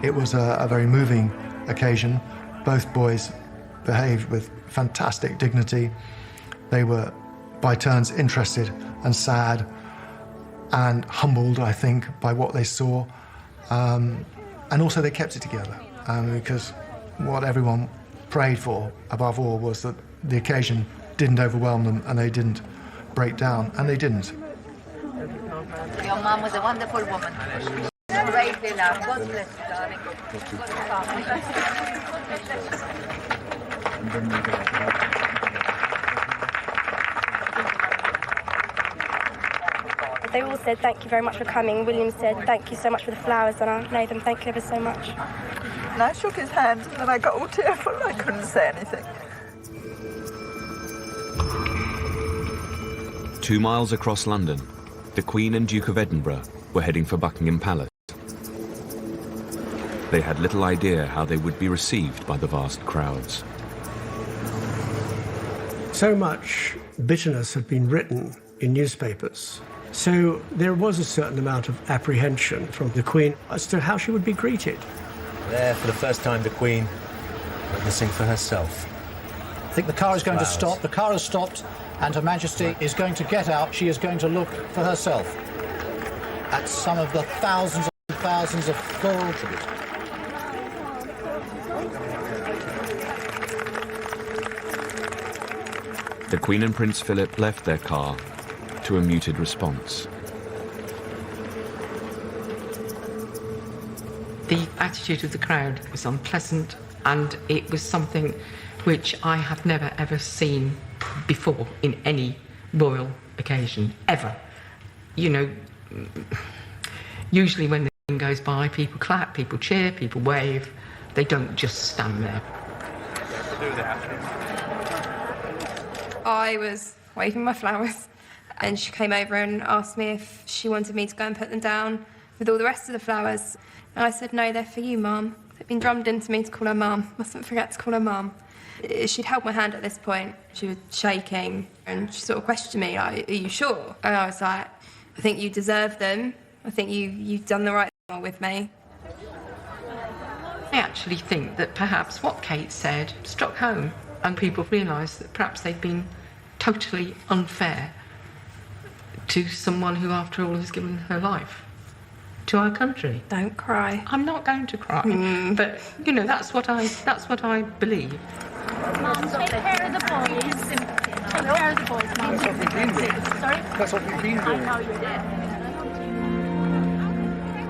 It was a very moving occasion. Both boys behaved with fantastic dignity. They were, by turns, interested and sad and humbled, I think, by what they saw. And also they kept it together, because what everyone prayed for, above all, was that the occasion didn't overwhelm them and they didn't break down, and they didn't. Your mom was a wonderful woman. Great villa. God bless you, darling. They all said thank you very much for coming. William said thank you so much for the flowers, and I made them thank you ever so much. And I shook his hand, and then I got all tearful. I couldn't say anything. 2 miles across London, the Queen and Duke of Edinburgh were heading for Buckingham Palace. They had little idea how they would be received by the vast crowds. So much bitterness had been written in newspapers. So there was a certain amount of apprehension from the Queen as to how she would be greeted. There, for the first time, the Queen witnessing for herself. I think the car is going Flowers. to stop. The car has stopped, and Her Majesty is going to get out. She is going to look for herself at some of the thousands and thousands of floral tributes. The Queen and Prince Philip left their car to a muted response. The attitude of the crowd was unpleasant, and it was something which I have never ever seen before in any royal occasion, ever. You know, usually when the Queen goes by, people clap, people cheer, people wave. They don't just stand there. I was waving my flowers, and she came over and asked me if she wanted me to go and put them down with all the rest of the flowers. And I said, no, they're for you, Mum. They've been drummed into me to call her Mum. Mustn't forget to call her Mum. She'd held my hand at this point. She was shaking, and she sort of questioned me, like, are you sure? And I was like, I think you deserve them. I think you've done the right thing with me. I actually think that perhaps what Kate said struck home, and people realised that perhaps they'd been totally unfair to someone who, after all, has given her life to our country. Don't cry. I'm not going to cry, but you know that's what I believe. Mum, take care of the boys. Take care of the boys, Mum. That's what we've been doing. Sorry? That's what we've been doing. I know you did.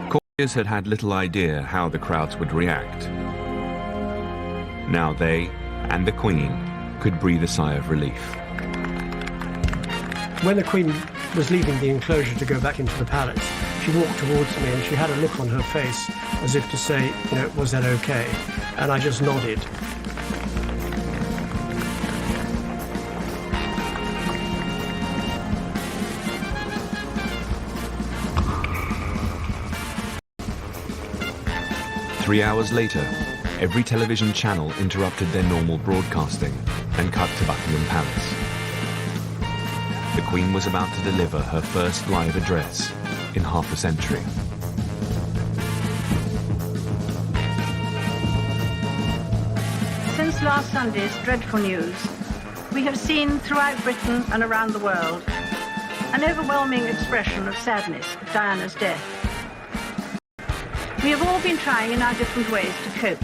Courtiers had had little idea how the crowds would react. Now they and the Queen could breathe a sigh of relief. When the Queen was leaving the enclosure to go back into the palace, she walked towards me and she had a look on her face as if to say, you know, was that okay? And I just nodded. Three hours later, every television channel interrupted their normal broadcasting and cut to Buckingham Palace. The Queen was about to deliver her first live address in half a century. Since last Sunday's dreadful news, we have seen throughout Britain and around the world an overwhelming expression of sadness at Diana's death. We have all been trying in our different ways to cope.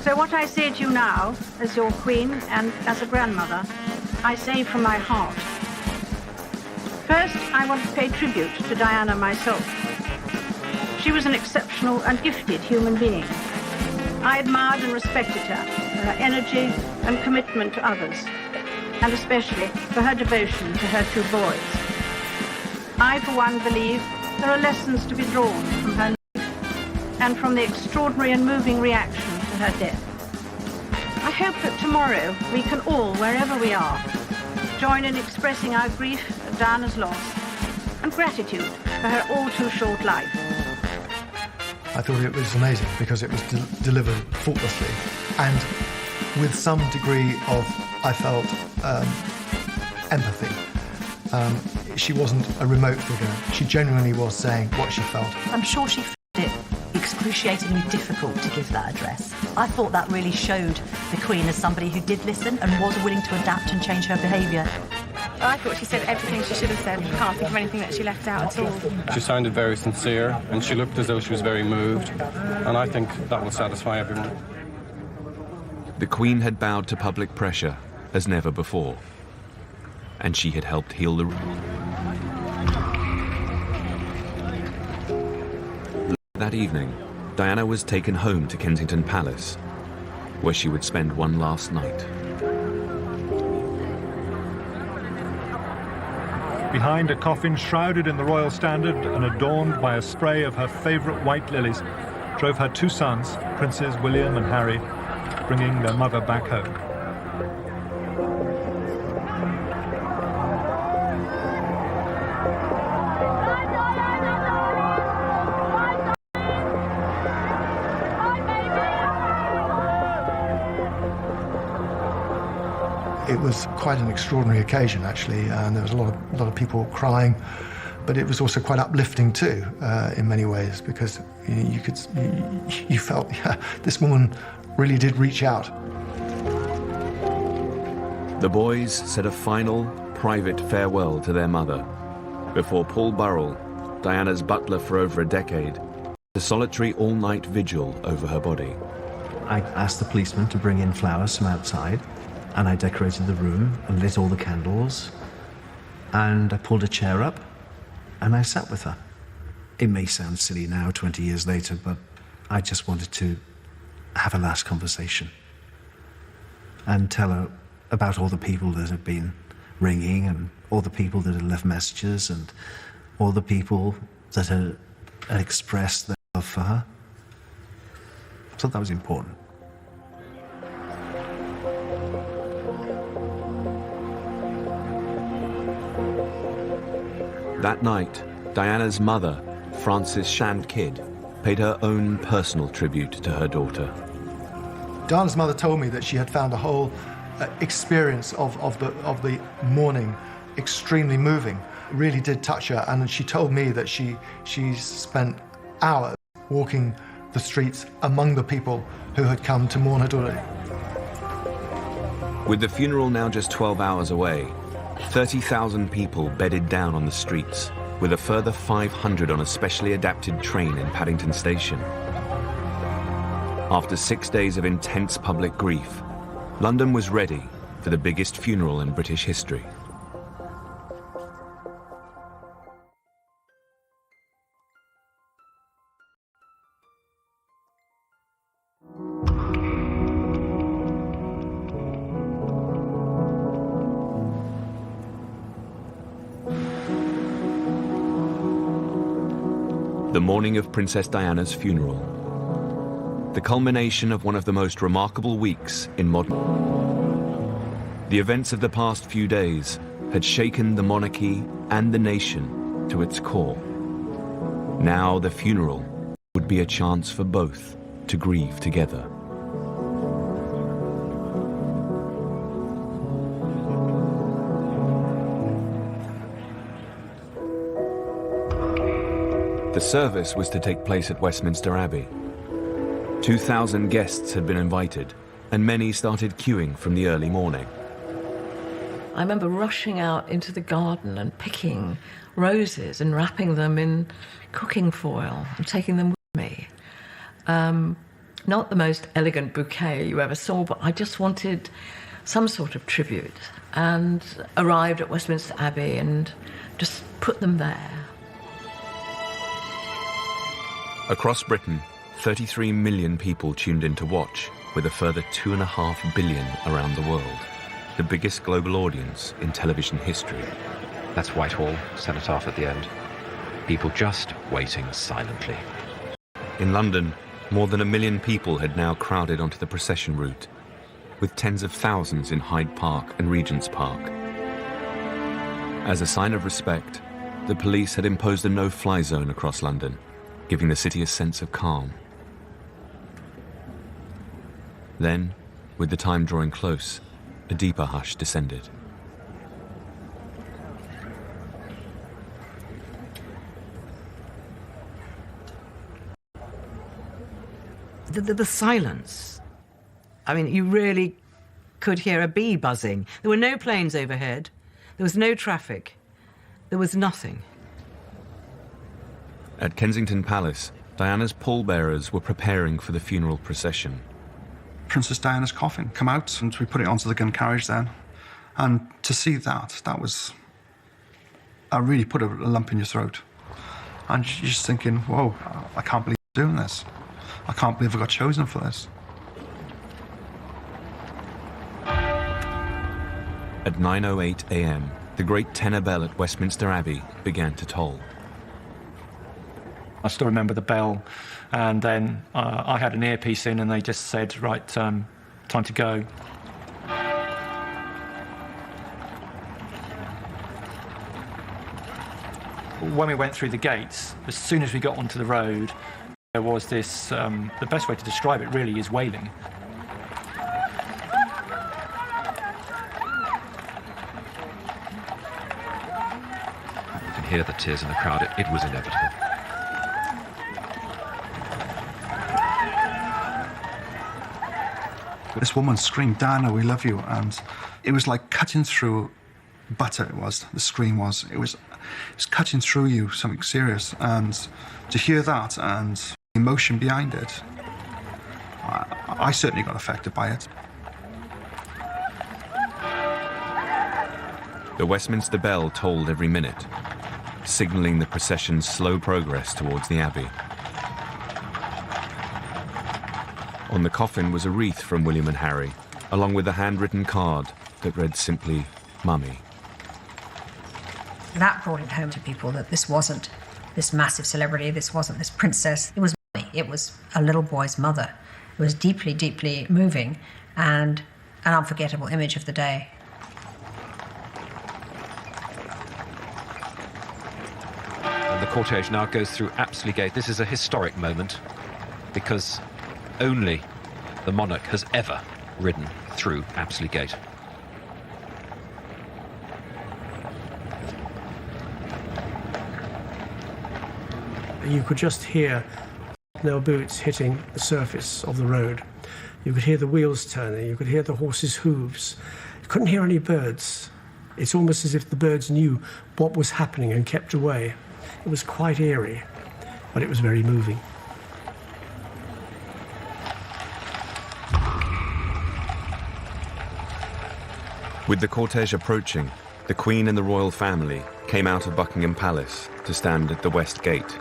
So what I say to you now, as your queen and as a grandmother, I say from my heart. First, I want to pay tribute to Diana myself. She was an exceptional and gifted human being. I admired and respected her for her energy and commitment to others, and especially for her devotion to her two boys. I, for one, believe there are lessons to be drawn from her life and from the extraordinary and moving reaction to her death. I hope that tomorrow we can all, wherever we are, join in expressing our grief at Diana's loss and gratitude for her all-too-short life. I thought it was amazing because it was delivered faultlessly and with some degree of, I felt, empathy. She wasn't a remote figure. She genuinely was saying what she felt. I'm sure she found it excruciatingly difficult to give that address. I thought that really showed the Queen as somebody who did listen and was willing to adapt and change her behaviour. I thought she said everything she should have said. I can't think of anything that she left out at all. She sounded very sincere and she looked as though she was very moved, and I think that will satisfy everyone. The Queen had bowed to public pressure as never before, and she had helped heal the... That evening, Diana was taken home to Kensington Palace, where she would spend one last night. Behind a coffin shrouded in the royal standard and adorned by a spray of her favourite white lilies, drove her two sons, Princes William and Harry, bringing their mother back home. It was quite an extraordinary occasion, actually, and there was a lot of people crying, but it was also quite uplifting too, in many ways, because you felt, yeah, this woman really did reach out. The boys said a final, private farewell to their mother before Paul Burrell, Diana's butler for over a decade, a solitary all-night vigil over her body. I asked the policeman to bring in flowers from outside, and I decorated the room and lit all the candles, and I pulled a chair up and I sat with her. It may sound silly now, 20 years later, but I just wanted to have a last conversation and tell her about all the people that have been ringing and all the people that have left messages and all the people that had expressed their love for her. I thought that was important. That night, Diana's mother, Frances Shand Kidd, paid her own personal tribute to her daughter. Diana's mother told me that she had found the whole experience of the mourning extremely moving. It really did touch her, and she told me that she spent hours walking the streets among the people who had come to mourn her daughter. With the funeral now just 12 hours away, 30,000 people bedded down on the streets, with a further 500 on a specially adapted train in Paddington Station. After 6 days of intense public grief, London was ready for the biggest funeral in British history. The morning of Princess Diana's funeral. The culmination of one of the most remarkable weeks in modern... The events of the past few days had shaken the monarchy and the nation to its core. Now the funeral would be a chance for both to grieve together. The service was to take place at Westminster Abbey. 2,000 guests had been invited, and many started queuing from the early morning. I remember rushing out into the garden and picking roses and wrapping them in cooking foil and taking them with me. Not the most elegant bouquet you ever saw, but I just wanted some sort of tribute, and arrived at Westminster Abbey and just put them there. Across Britain, 33 million people tuned in to watch, with a further 2.5 billion around the world. The biggest global audience in television history. That's Whitehall, cenotaph at the end. People just waiting silently. In London, more than 1 million people had now crowded onto the procession route, with tens of thousands in Hyde Park and Regent's Park. As a sign of respect, the police had imposed a no-fly zone across London, giving the city a sense of calm. Then, with the time drawing close, a deeper hush descended. The silence. I mean, you really could hear a bee buzzing. There were no planes overhead. There was no traffic. There was nothing. At Kensington Palace, Diana's pallbearers were preparing for the funeral procession. Princess Diana's coffin come out, and we put it onto the gun carriage then. And to see that was... I really put a lump in your throat. And you're just thinking, whoa, I can't believe I'm doing this. I can't believe I got chosen for this. At 9:08 a.m., the great tenor bell at Westminster Abbey began to toll. I still remember the bell, and then I had an earpiece in, and they just said, right, time to go. When we went through the gates, as soon as we got onto the road, there was this, the best way to describe it really is wailing. You can hear the tears in the crowd. It was inevitable. This woman screamed, "Diana, we love you," and it was like cutting through butter. It was, the scream was. It was cutting through you, something serious, and to hear that and the emotion behind it, I certainly got affected by it. The Westminster bell tolled every minute, signalling the procession's slow progress towards the Abbey. On the coffin was a wreath from William and Harry, along with a handwritten card that read simply, "Mummy." That brought it home to people that this wasn't this massive celebrity, this wasn't this princess, it was Mummy. It was a little boy's mother. It was deeply, deeply moving and an unforgettable image of the day. And the cortege now goes through Apsley Gate. This is a historic moment because only the monarch has ever ridden through Apsley Gate. You could just hear their boots hitting the surface of the road. You could hear the wheels turning. You could hear the horses' hooves. You couldn't hear any birds. It's almost as if the birds knew what was happening and kept away. It was quite eerie, but it was very moving. With the cortege approaching, the Queen and the royal family came out of Buckingham Palace to stand at the West Gate.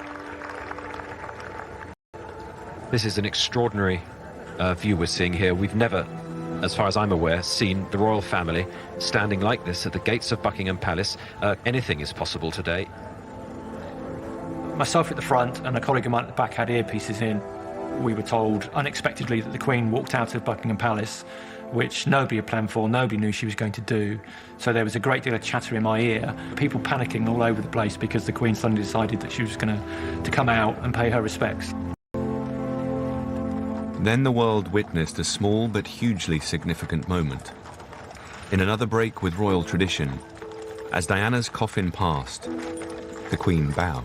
This is an extraordinary view we're seeing here. We've never, as far as I'm aware, seen the royal family standing like this at the gates of Buckingham Palace. Anything is possible today. Myself at the front and a colleague of mine at the back had earpieces in. We were told unexpectedly that the Queen walked out of Buckingham Palace, which nobody had planned for, nobody knew she was going to do. So there was a great deal of chatter in my ear, people panicking all over the place because the Queen suddenly decided that she was going to come out and pay her respects. Then the world witnessed a small but hugely significant moment. In another break with royal tradition, as Diana's coffin passed, the Queen bowed.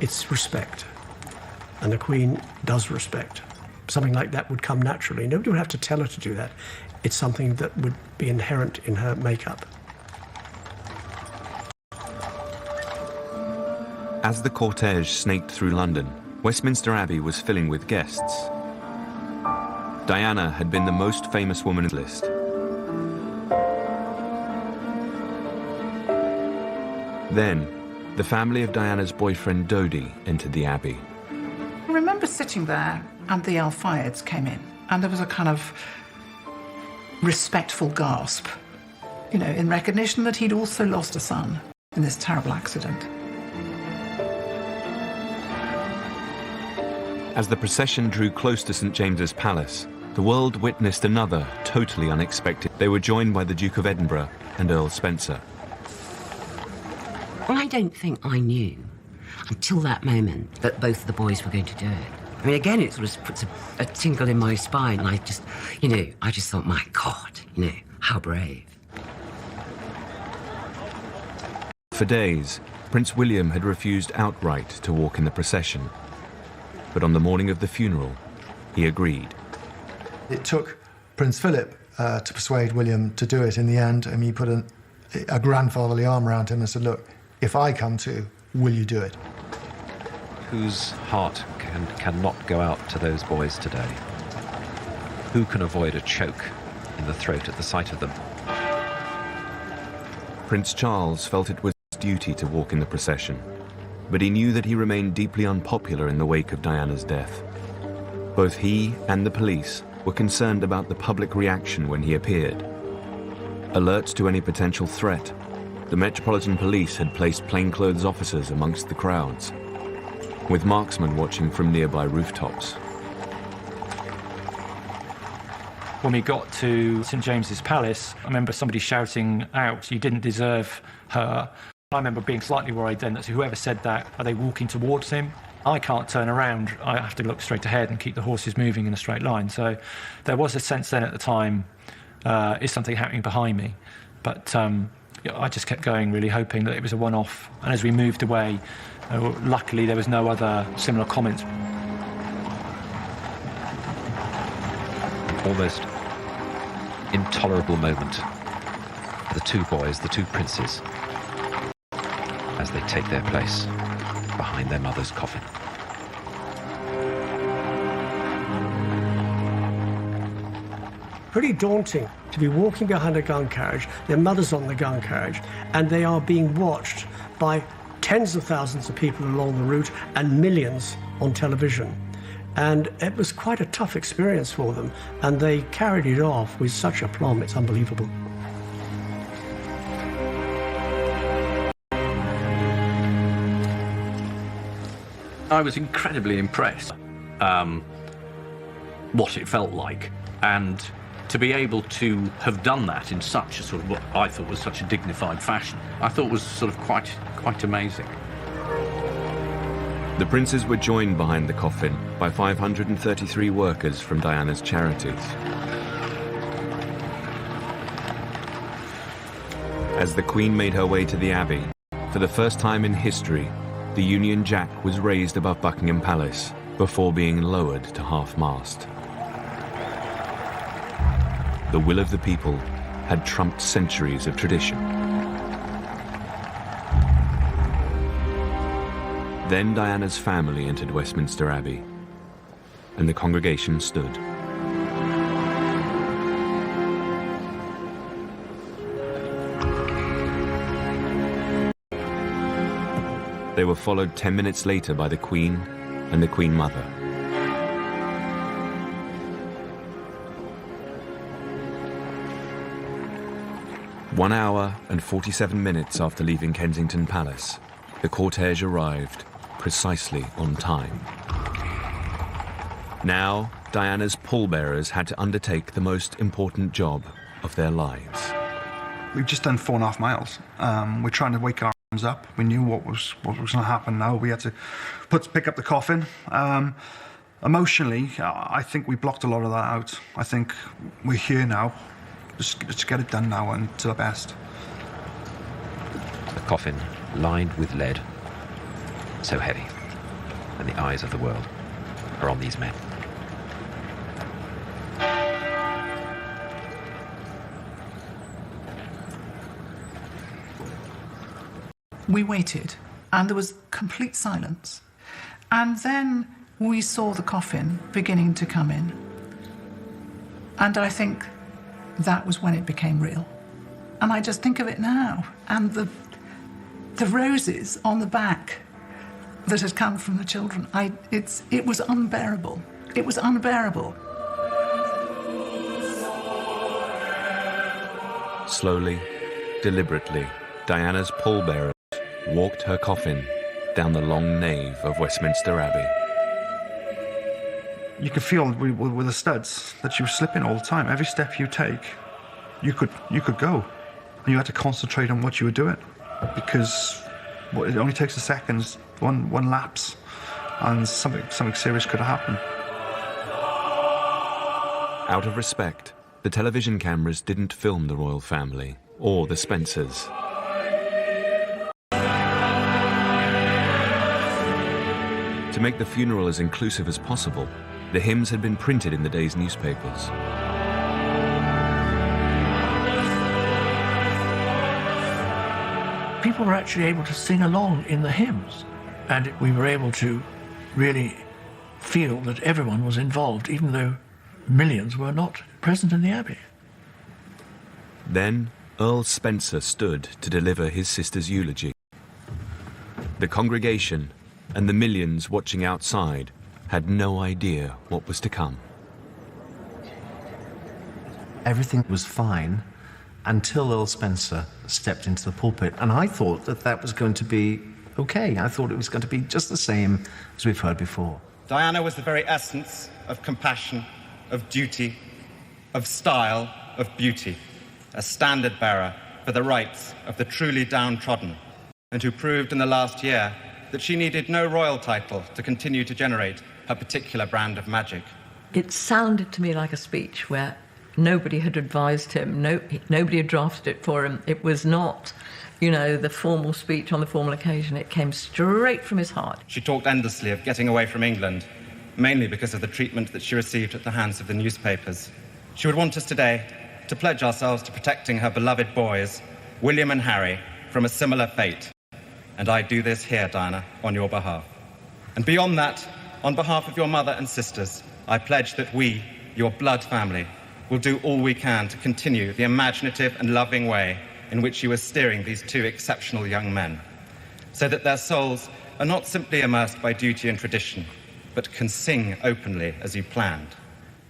It's respect, and the Queen does respect. Something like that would come naturally. Nobody would have to tell her to do that. It's something that would be inherent in her makeup. As the cortege snaked through London, Westminster Abbey was filling with guests. Diana had been the most famous woman on the list. Then, the family of Diana's boyfriend Dodi entered the Abbey. I remember sitting there and the Al-Fayeds came in, and there was a kind of respectful gasp, you know, in recognition that he'd also lost a son in this terrible accident. As the procession drew close to St James's Palace, the world witnessed another totally unexpected. They were joined by the Duke of Edinburgh and Earl Spencer. Well, I don't think I knew until that moment that both of the boys were going to do it. I mean, again, it sort of puts a tingle in my spine. And I just thought, my God, how brave. For days, Prince William had refused outright to walk in the procession. But on the morning of the funeral, he agreed. It took Prince Philip to persuade William to do it in the end. I mean, he put a grandfatherly arm around him and said, look, if I come to, will you do it? Whose heart cannot go out to those boys today? Who can avoid a choke in the throat at the sight of them? Prince Charles felt it was his duty to walk in the procession, but he knew that he remained deeply unpopular in the wake of Diana's death. Both he and the police were concerned about the public reaction when he appeared. Alert to any potential threat, the Metropolitan Police had placed plainclothes officers amongst the crowds, with marksmen watching from nearby rooftops. When we got to St James's Palace, I remember somebody shouting out, "You didn't deserve her." I remember being slightly worried then that whoever said that, are they walking towards him? I can't turn around. I have to look straight ahead and keep the horses moving in a straight line. So there was a sense then at the time, is something happening behind me? But I just kept going, really hoping that it was a one-off. And as we moved away, luckily there was no other similar comments. Almost intolerable moment for the two boys, the two princes, as they take their place behind their mother's coffin. Pretty daunting to be walking behind a gun carriage, their mother's on the gun carriage, and they are being watched by tens of thousands of people along the route and millions on television. And it was quite a tough experience for them, and they carried it off with such aplomb, it's unbelievable. I was incredibly impressed what it felt like, and to be able to have done that in such a sort of what I thought was such a dignified fashion, I thought was sort of quite amazing. The princes were joined behind the coffin by 533 workers from Diana's charities. As the Queen made her way to the Abbey, for the first time in history, the Union Jack was raised above Buckingham Palace before being lowered to half-mast. The will of the people had trumped centuries of tradition. Then Diana's family entered Westminster Abbey, and the congregation stood. They were followed 10 minutes later by the Queen and the Queen Mother. One hour and 47 minutes after leaving Kensington Palace, the cortege arrived precisely on time. Now, Diana's pallbearers had to undertake the most important job of their lives. We've just done 4.5 miles. We're trying to wake our arms up. We knew what was going to happen now. We had to pick up the coffin. Emotionally, I think we blocked a lot of that out. I think we're here now. Let's get it done now and to the best. The coffin lined with lead, so heavy, and the eyes of the world are on these men. We waited And there was complete silence. And then we saw the coffin beginning to come in. And I think that was when it became real. And I just think of it now. And the roses on the back that had come from the children, it was unbearable. It was unbearable. Slowly, deliberately, Diana's pallbearers walked her coffin down the long nave of Westminster Abbey. You could feel with the studs that you were slipping all the time. Every step you take, you could go. And you had to concentrate on what you were doing, because it only takes a second, one lapse, and something serious could have happened. Out of respect, the television cameras didn't film the royal family or the Spencers. To make the funeral as inclusive as possible, the hymns had been printed in the day's newspapers. People were actually able to sing along in the hymns, and we were able to really feel that everyone was involved, even though millions were not present in the Abbey. Then Earl Spencer stood to deliver his sister's eulogy. The congregation and the millions watching outside had no idea what was to come. Everything was fine until Earl Spencer stepped into the pulpit, and I thought that was going to be okay. I thought it was going to be just the same as we've heard before. Diana was the very essence of compassion, of duty, of style, of beauty, a standard bearer for the rights of the truly downtrodden, and who proved in the last year that she needed no royal title to continue to generate her particular brand of magic. It sounded to me like a speech where nobody had advised him, nobody had drafted it for him. It was not, the formal speech on the formal occasion. It came straight from his heart. She talked endlessly of getting away from England, mainly because of the treatment that she received at the hands of the newspapers. She would want us today to pledge ourselves to protecting her beloved boys, William and Harry, from a similar fate. And I do this here, Diana, on your behalf. And beyond that, on behalf of your mother and sisters, I pledge that we, your blood family, will do all we can to continue the imaginative and loving way in which you are steering these two exceptional young men, so that their souls are not simply immersed by duty and tradition, but can sing openly as you planned.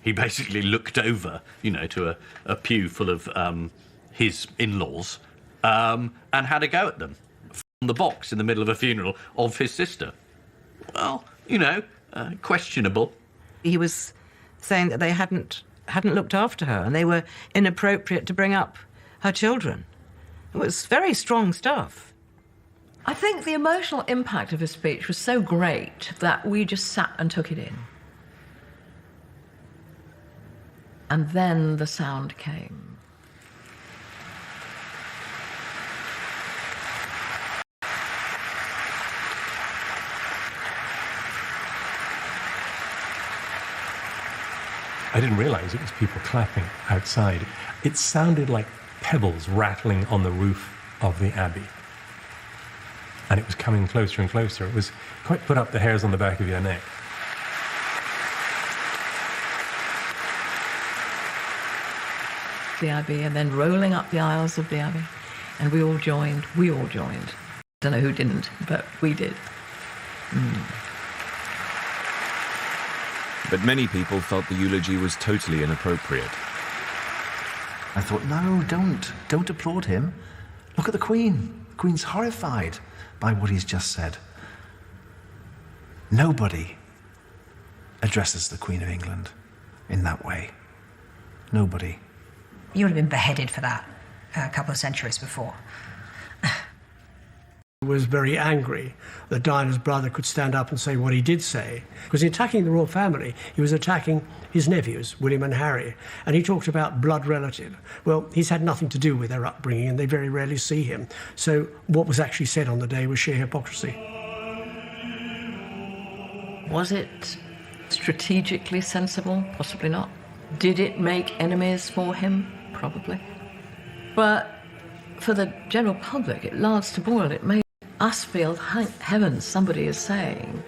He basically looked over, to a pew full of his in-laws and had a go at them from the box in the middle of a funeral of his sister. Well, questionable. He was saying that they hadn't looked after her and they were inappropriate to bring up her children. It was very strong stuff. I think the emotional impact of his speech was so great that we just sat and took it in. And then the sound came. I didn't realize it was people clapping outside. It sounded like pebbles rattling on the roof of the Abbey. And it was coming closer and closer. It was quite put up the hairs on the back of your neck. The Abbey, and then rolling up the aisles of the Abbey. And we all joined. I don't know who didn't, but we did. But many people felt the eulogy was totally inappropriate. I thought, no, don't applaud him. Look at the Queen. The Queen's horrified by what he's just said. Nobody addresses the Queen of England in that way. Nobody. You would have been beheaded for that a couple of centuries before. Was very angry that Diana's brother could stand up and say what he did say. Because in attacking the royal family, he was attacking his nephews, William and Harry, and he talked about blood relative. Well, he's had nothing to do with their upbringing, and they very rarely see him. So what was actually said on the day was sheer hypocrisy. Was it strategically sensible? Possibly not. Did it make enemies for him? Probably. But for the general public, it last to boil. It made us feel, thank heavens, somebody is saying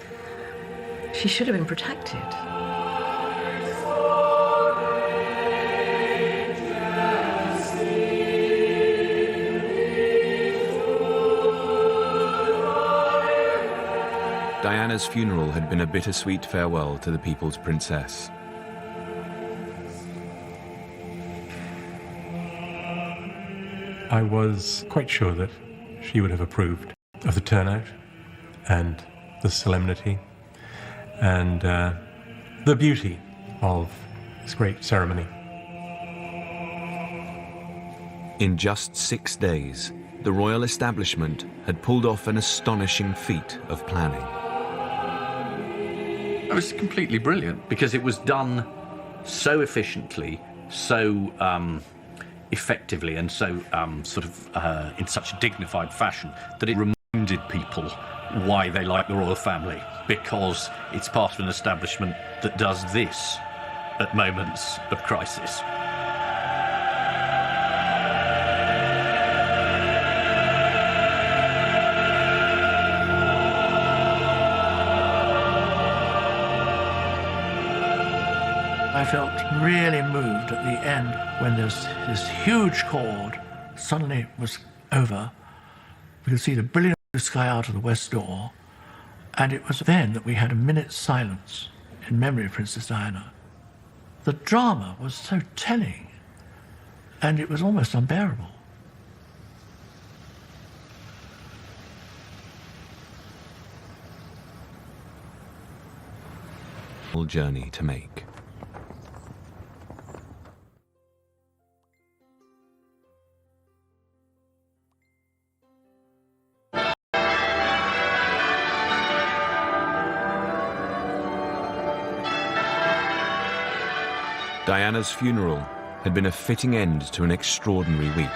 she should have been protected. Diana's funeral had been a bittersweet farewell to the people's princess. I was quite sure that she would have approved of the turnout and the solemnity and the beauty of this great ceremony. In just 6 days, the royal establishment had pulled off an astonishing feat of planning. It was completely brilliant because it was done so efficiently, so effectively, and so in such a dignified fashion that it reminded people why they like the royal family, because it's part of an establishment that does this at moments of crisis. I felt really moved at the end when this huge chord suddenly was over. We could see the brilliant blue sky out of the west door, and it was then that we had a minute's silence in memory of Princess Diana. The drama was so telling, and it was almost unbearable. Journey to make. Diana's funeral had been a fitting end to an extraordinary week.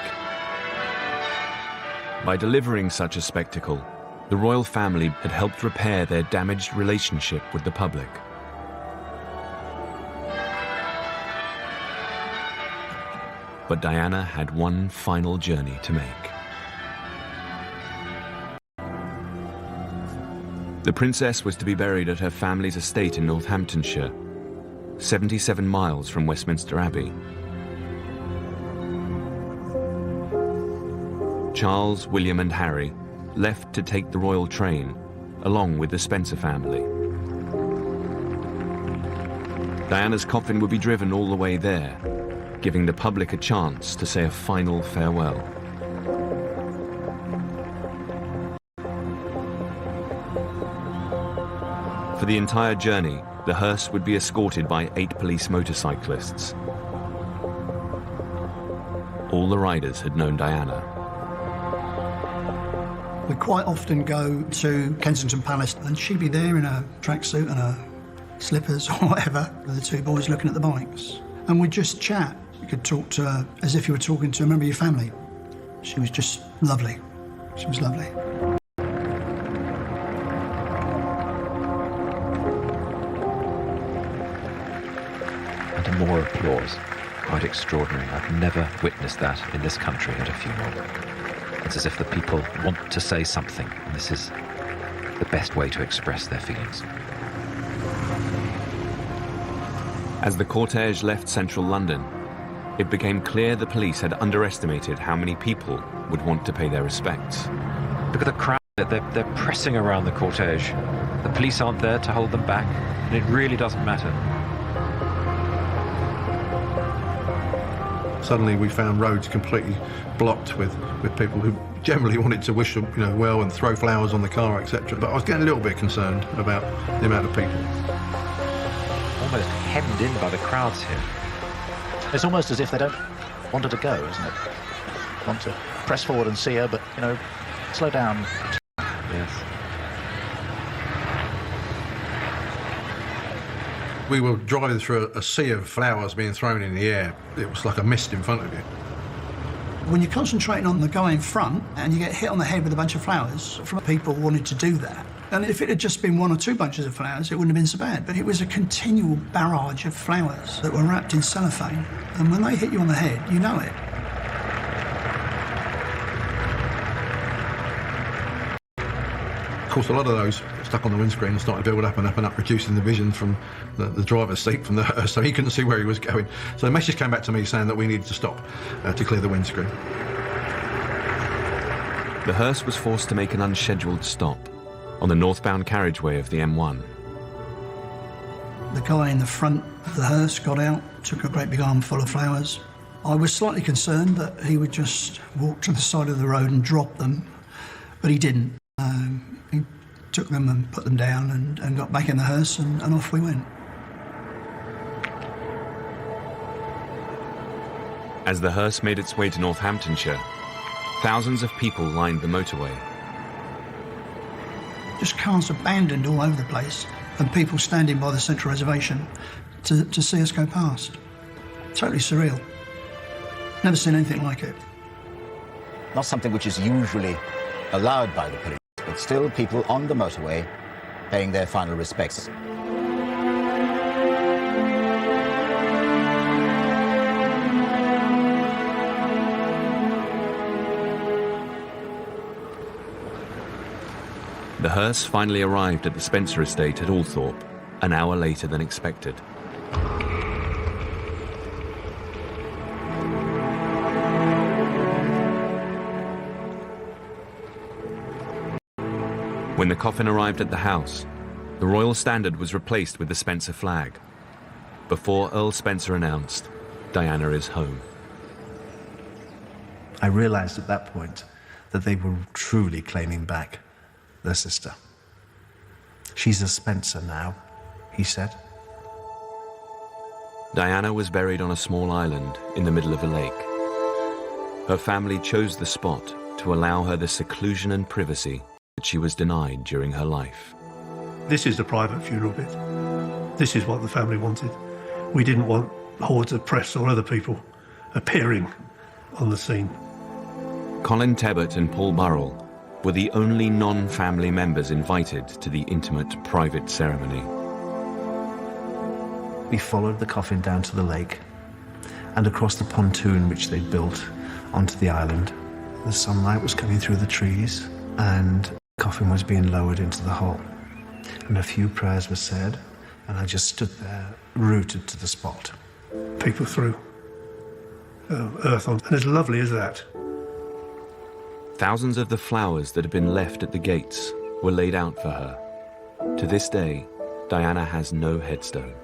By delivering such a spectacle, the royal family had helped repair their damaged relationship with the public. But Diana had one final journey to make. The princess was to be buried at her family's estate in Northamptonshire, 77 miles from Westminster Abbey. Charles, William and Harry left to take the royal train, along with the Spencer family. Diana's coffin would be driven all the way there, giving the public a chance to say a final farewell. For the entire journey, the hearse would be escorted by 8 police motorcyclists. All the riders had known Diana. We quite often go to Kensington Palace and she'd be there in a tracksuit and her slippers or whatever, with the 2 boys looking at the bikes. And we'd just chat. You could talk to her as if you were talking to a member of your family. She was just lovely. She was lovely. And more applause. Quite extraordinary. I've never witnessed that in this country at a funeral. It's as if the people want to say something, and this is the best way to express their feelings. As the cortege left central London, it became clear the police had underestimated how many people would want to pay their respects. Look at the crowd. They're pressing around the cortege. The police aren't there to hold them back, and it really doesn't matter. Suddenly we found roads completely blocked with people who generally wanted to wish them, well and throw flowers on the car, etc. But I was getting a little bit concerned about the amount of people. Almost hemmed in by the crowds here. It's almost as if they don't want her to go, isn't it? Want to press forward and see her, but, slow down. Yes. We were driving through a sea of flowers being thrown in the air. It was like a mist in front of you. When you're concentrating on the guy in front and you get hit on the head with a bunch of flowers from people wanting to do that, and if it had just been 1 or 2 bunches of flowers, it wouldn't have been so bad. But it was a continual barrage of flowers that were wrapped in cellophane. And when they hit you on the head, you know it. course, a lot of those stuck on the windscreen and started to build up and up and up, reducing the vision from the driver's seat from the hearse, so he couldn't see where he was going. So the message came back to me saying that we needed to stop to clear the windscreen. The hearse was forced to make an unscheduled stop on the northbound carriageway of the M1. The guy in the front of the hearse got out, took a great big armful of flowers. I was slightly concerned that he would just walk to the side of the road and drop them, but he didn't. He took them and put them down and got back in the hearse and off we went. As the hearse made its way to Northamptonshire, thousands of people lined the motorway. Just cars abandoned all over the place and people standing by the central reservation to see us go past. Totally surreal. Never seen anything like it. Not something which is usually allowed by the police, but still people on the motorway paying their final respects. The hearse finally arrived at the Spencer estate at Althorpe an hour later than expected. When the coffin arrived at the house, the royal standard was replaced with the Spencer flag, before Earl Spencer announced, "Diana is home." I realized at that point that they were truly claiming back their sister. "She's a Spencer now," he said. Diana was buried on a small island in the middle of a lake. Her family chose the spot to allow her the seclusion and privacy that she was denied during her life. This is the private funeral bit. This is what the family wanted. We didn't want hordes of press or other people appearing on the scene. Colin Tebbert and Paul Burrell were the only non-family members invited to the intimate private ceremony. We followed the coffin down to the lake and across the pontoon which they'd built onto the island. The sunlight was coming through the trees and the coffin was being lowered into the hole. And a few prayers were said, and I just stood there, rooted to the spot. People threw earth on, and as lovely as that. Thousands of the flowers that had been left at the gates were laid out for her. To this day, Diana has no headstone.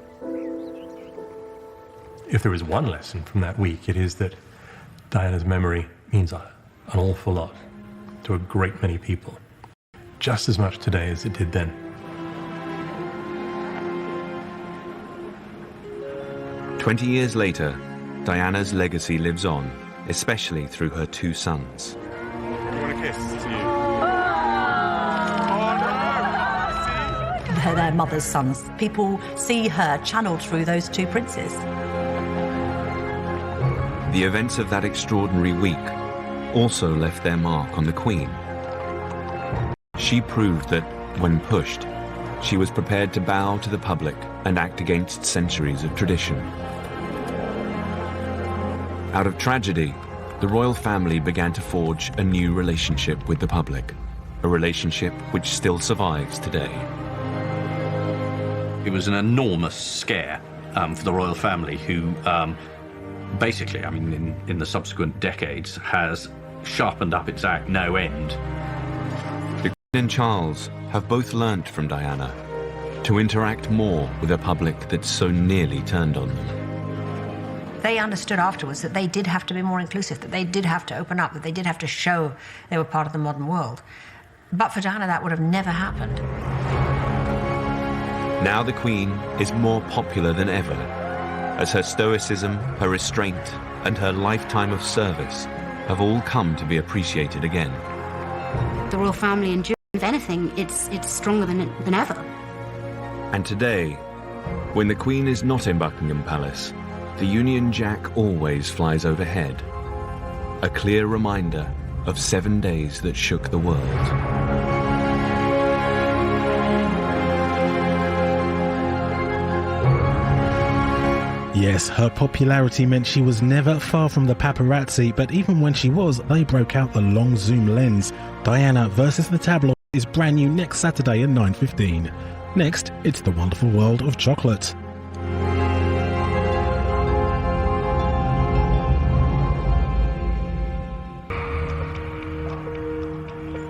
If there is one lesson from that week, it is that Diana's memory means an awful lot to a great many people, just as much today as it did then. "20 years later, Diana's legacy lives on, especially through her two sons. You want a kiss? It's you. They're their mother's sons. People see her channeled through those two princes. The events of that extraordinary week also left their mark on the Queen. She proved that, when pushed, she was prepared to bow to the public and act against centuries of tradition. Out of tragedy, the royal family began to forge a new relationship with the public, a relationship which still survives today. It was an enormous scare for the royal family, who basically, I mean, in the subsequent decades, has sharpened up its act no end. The Queen and Charles have both learnt from Diana to interact more with a public that so nearly turned on them. They understood afterwards that they did have to be more inclusive, that they did have to open up, that they did have to show they were part of the modern world. But for Diana, that would have never happened. Now the Queen is more popular than ever, as her stoicism, her restraint, and her lifetime of service have all come to be appreciated again. The royal family endures. If anything, it's stronger than ever. And today, when the Queen is not in Buckingham Palace, the Union Jack always flies overhead, a clear reminder of 7 days that shook the world. Yes, her popularity meant she was never far from the paparazzi, but even when she was, they broke out the long zoom lens. Diana versus the tabloids. is brand new next Saturday at 9:15. Next, it's The Wonderful World of Chocolate.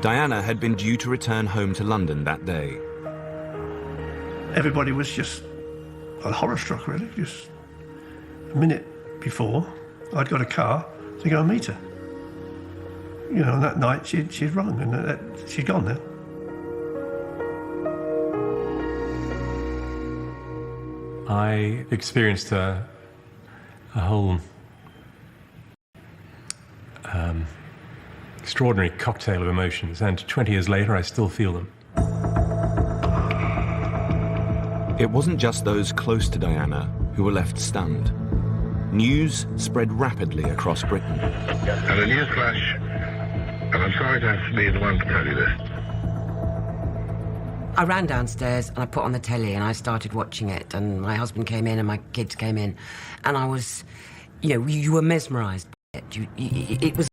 Diana had been due to return home to London that day. Everybody was just horror-struck, really. Just a minute before, I'd got a car to go and meet her. You know, and that night she'd rung, and she'd gone now. I experienced a whole extraordinary cocktail of emotions, and 20 years later, I still feel them. It wasn't just those close to Diana who were left stunned. News spread rapidly across Britain. And a news flash, and I'm sorry to have to be the one to tell you this. I ran downstairs and I put on the telly and I started watching it, and my husband came in and my kids came in, and I was, you know, you were mesmerised by it. It was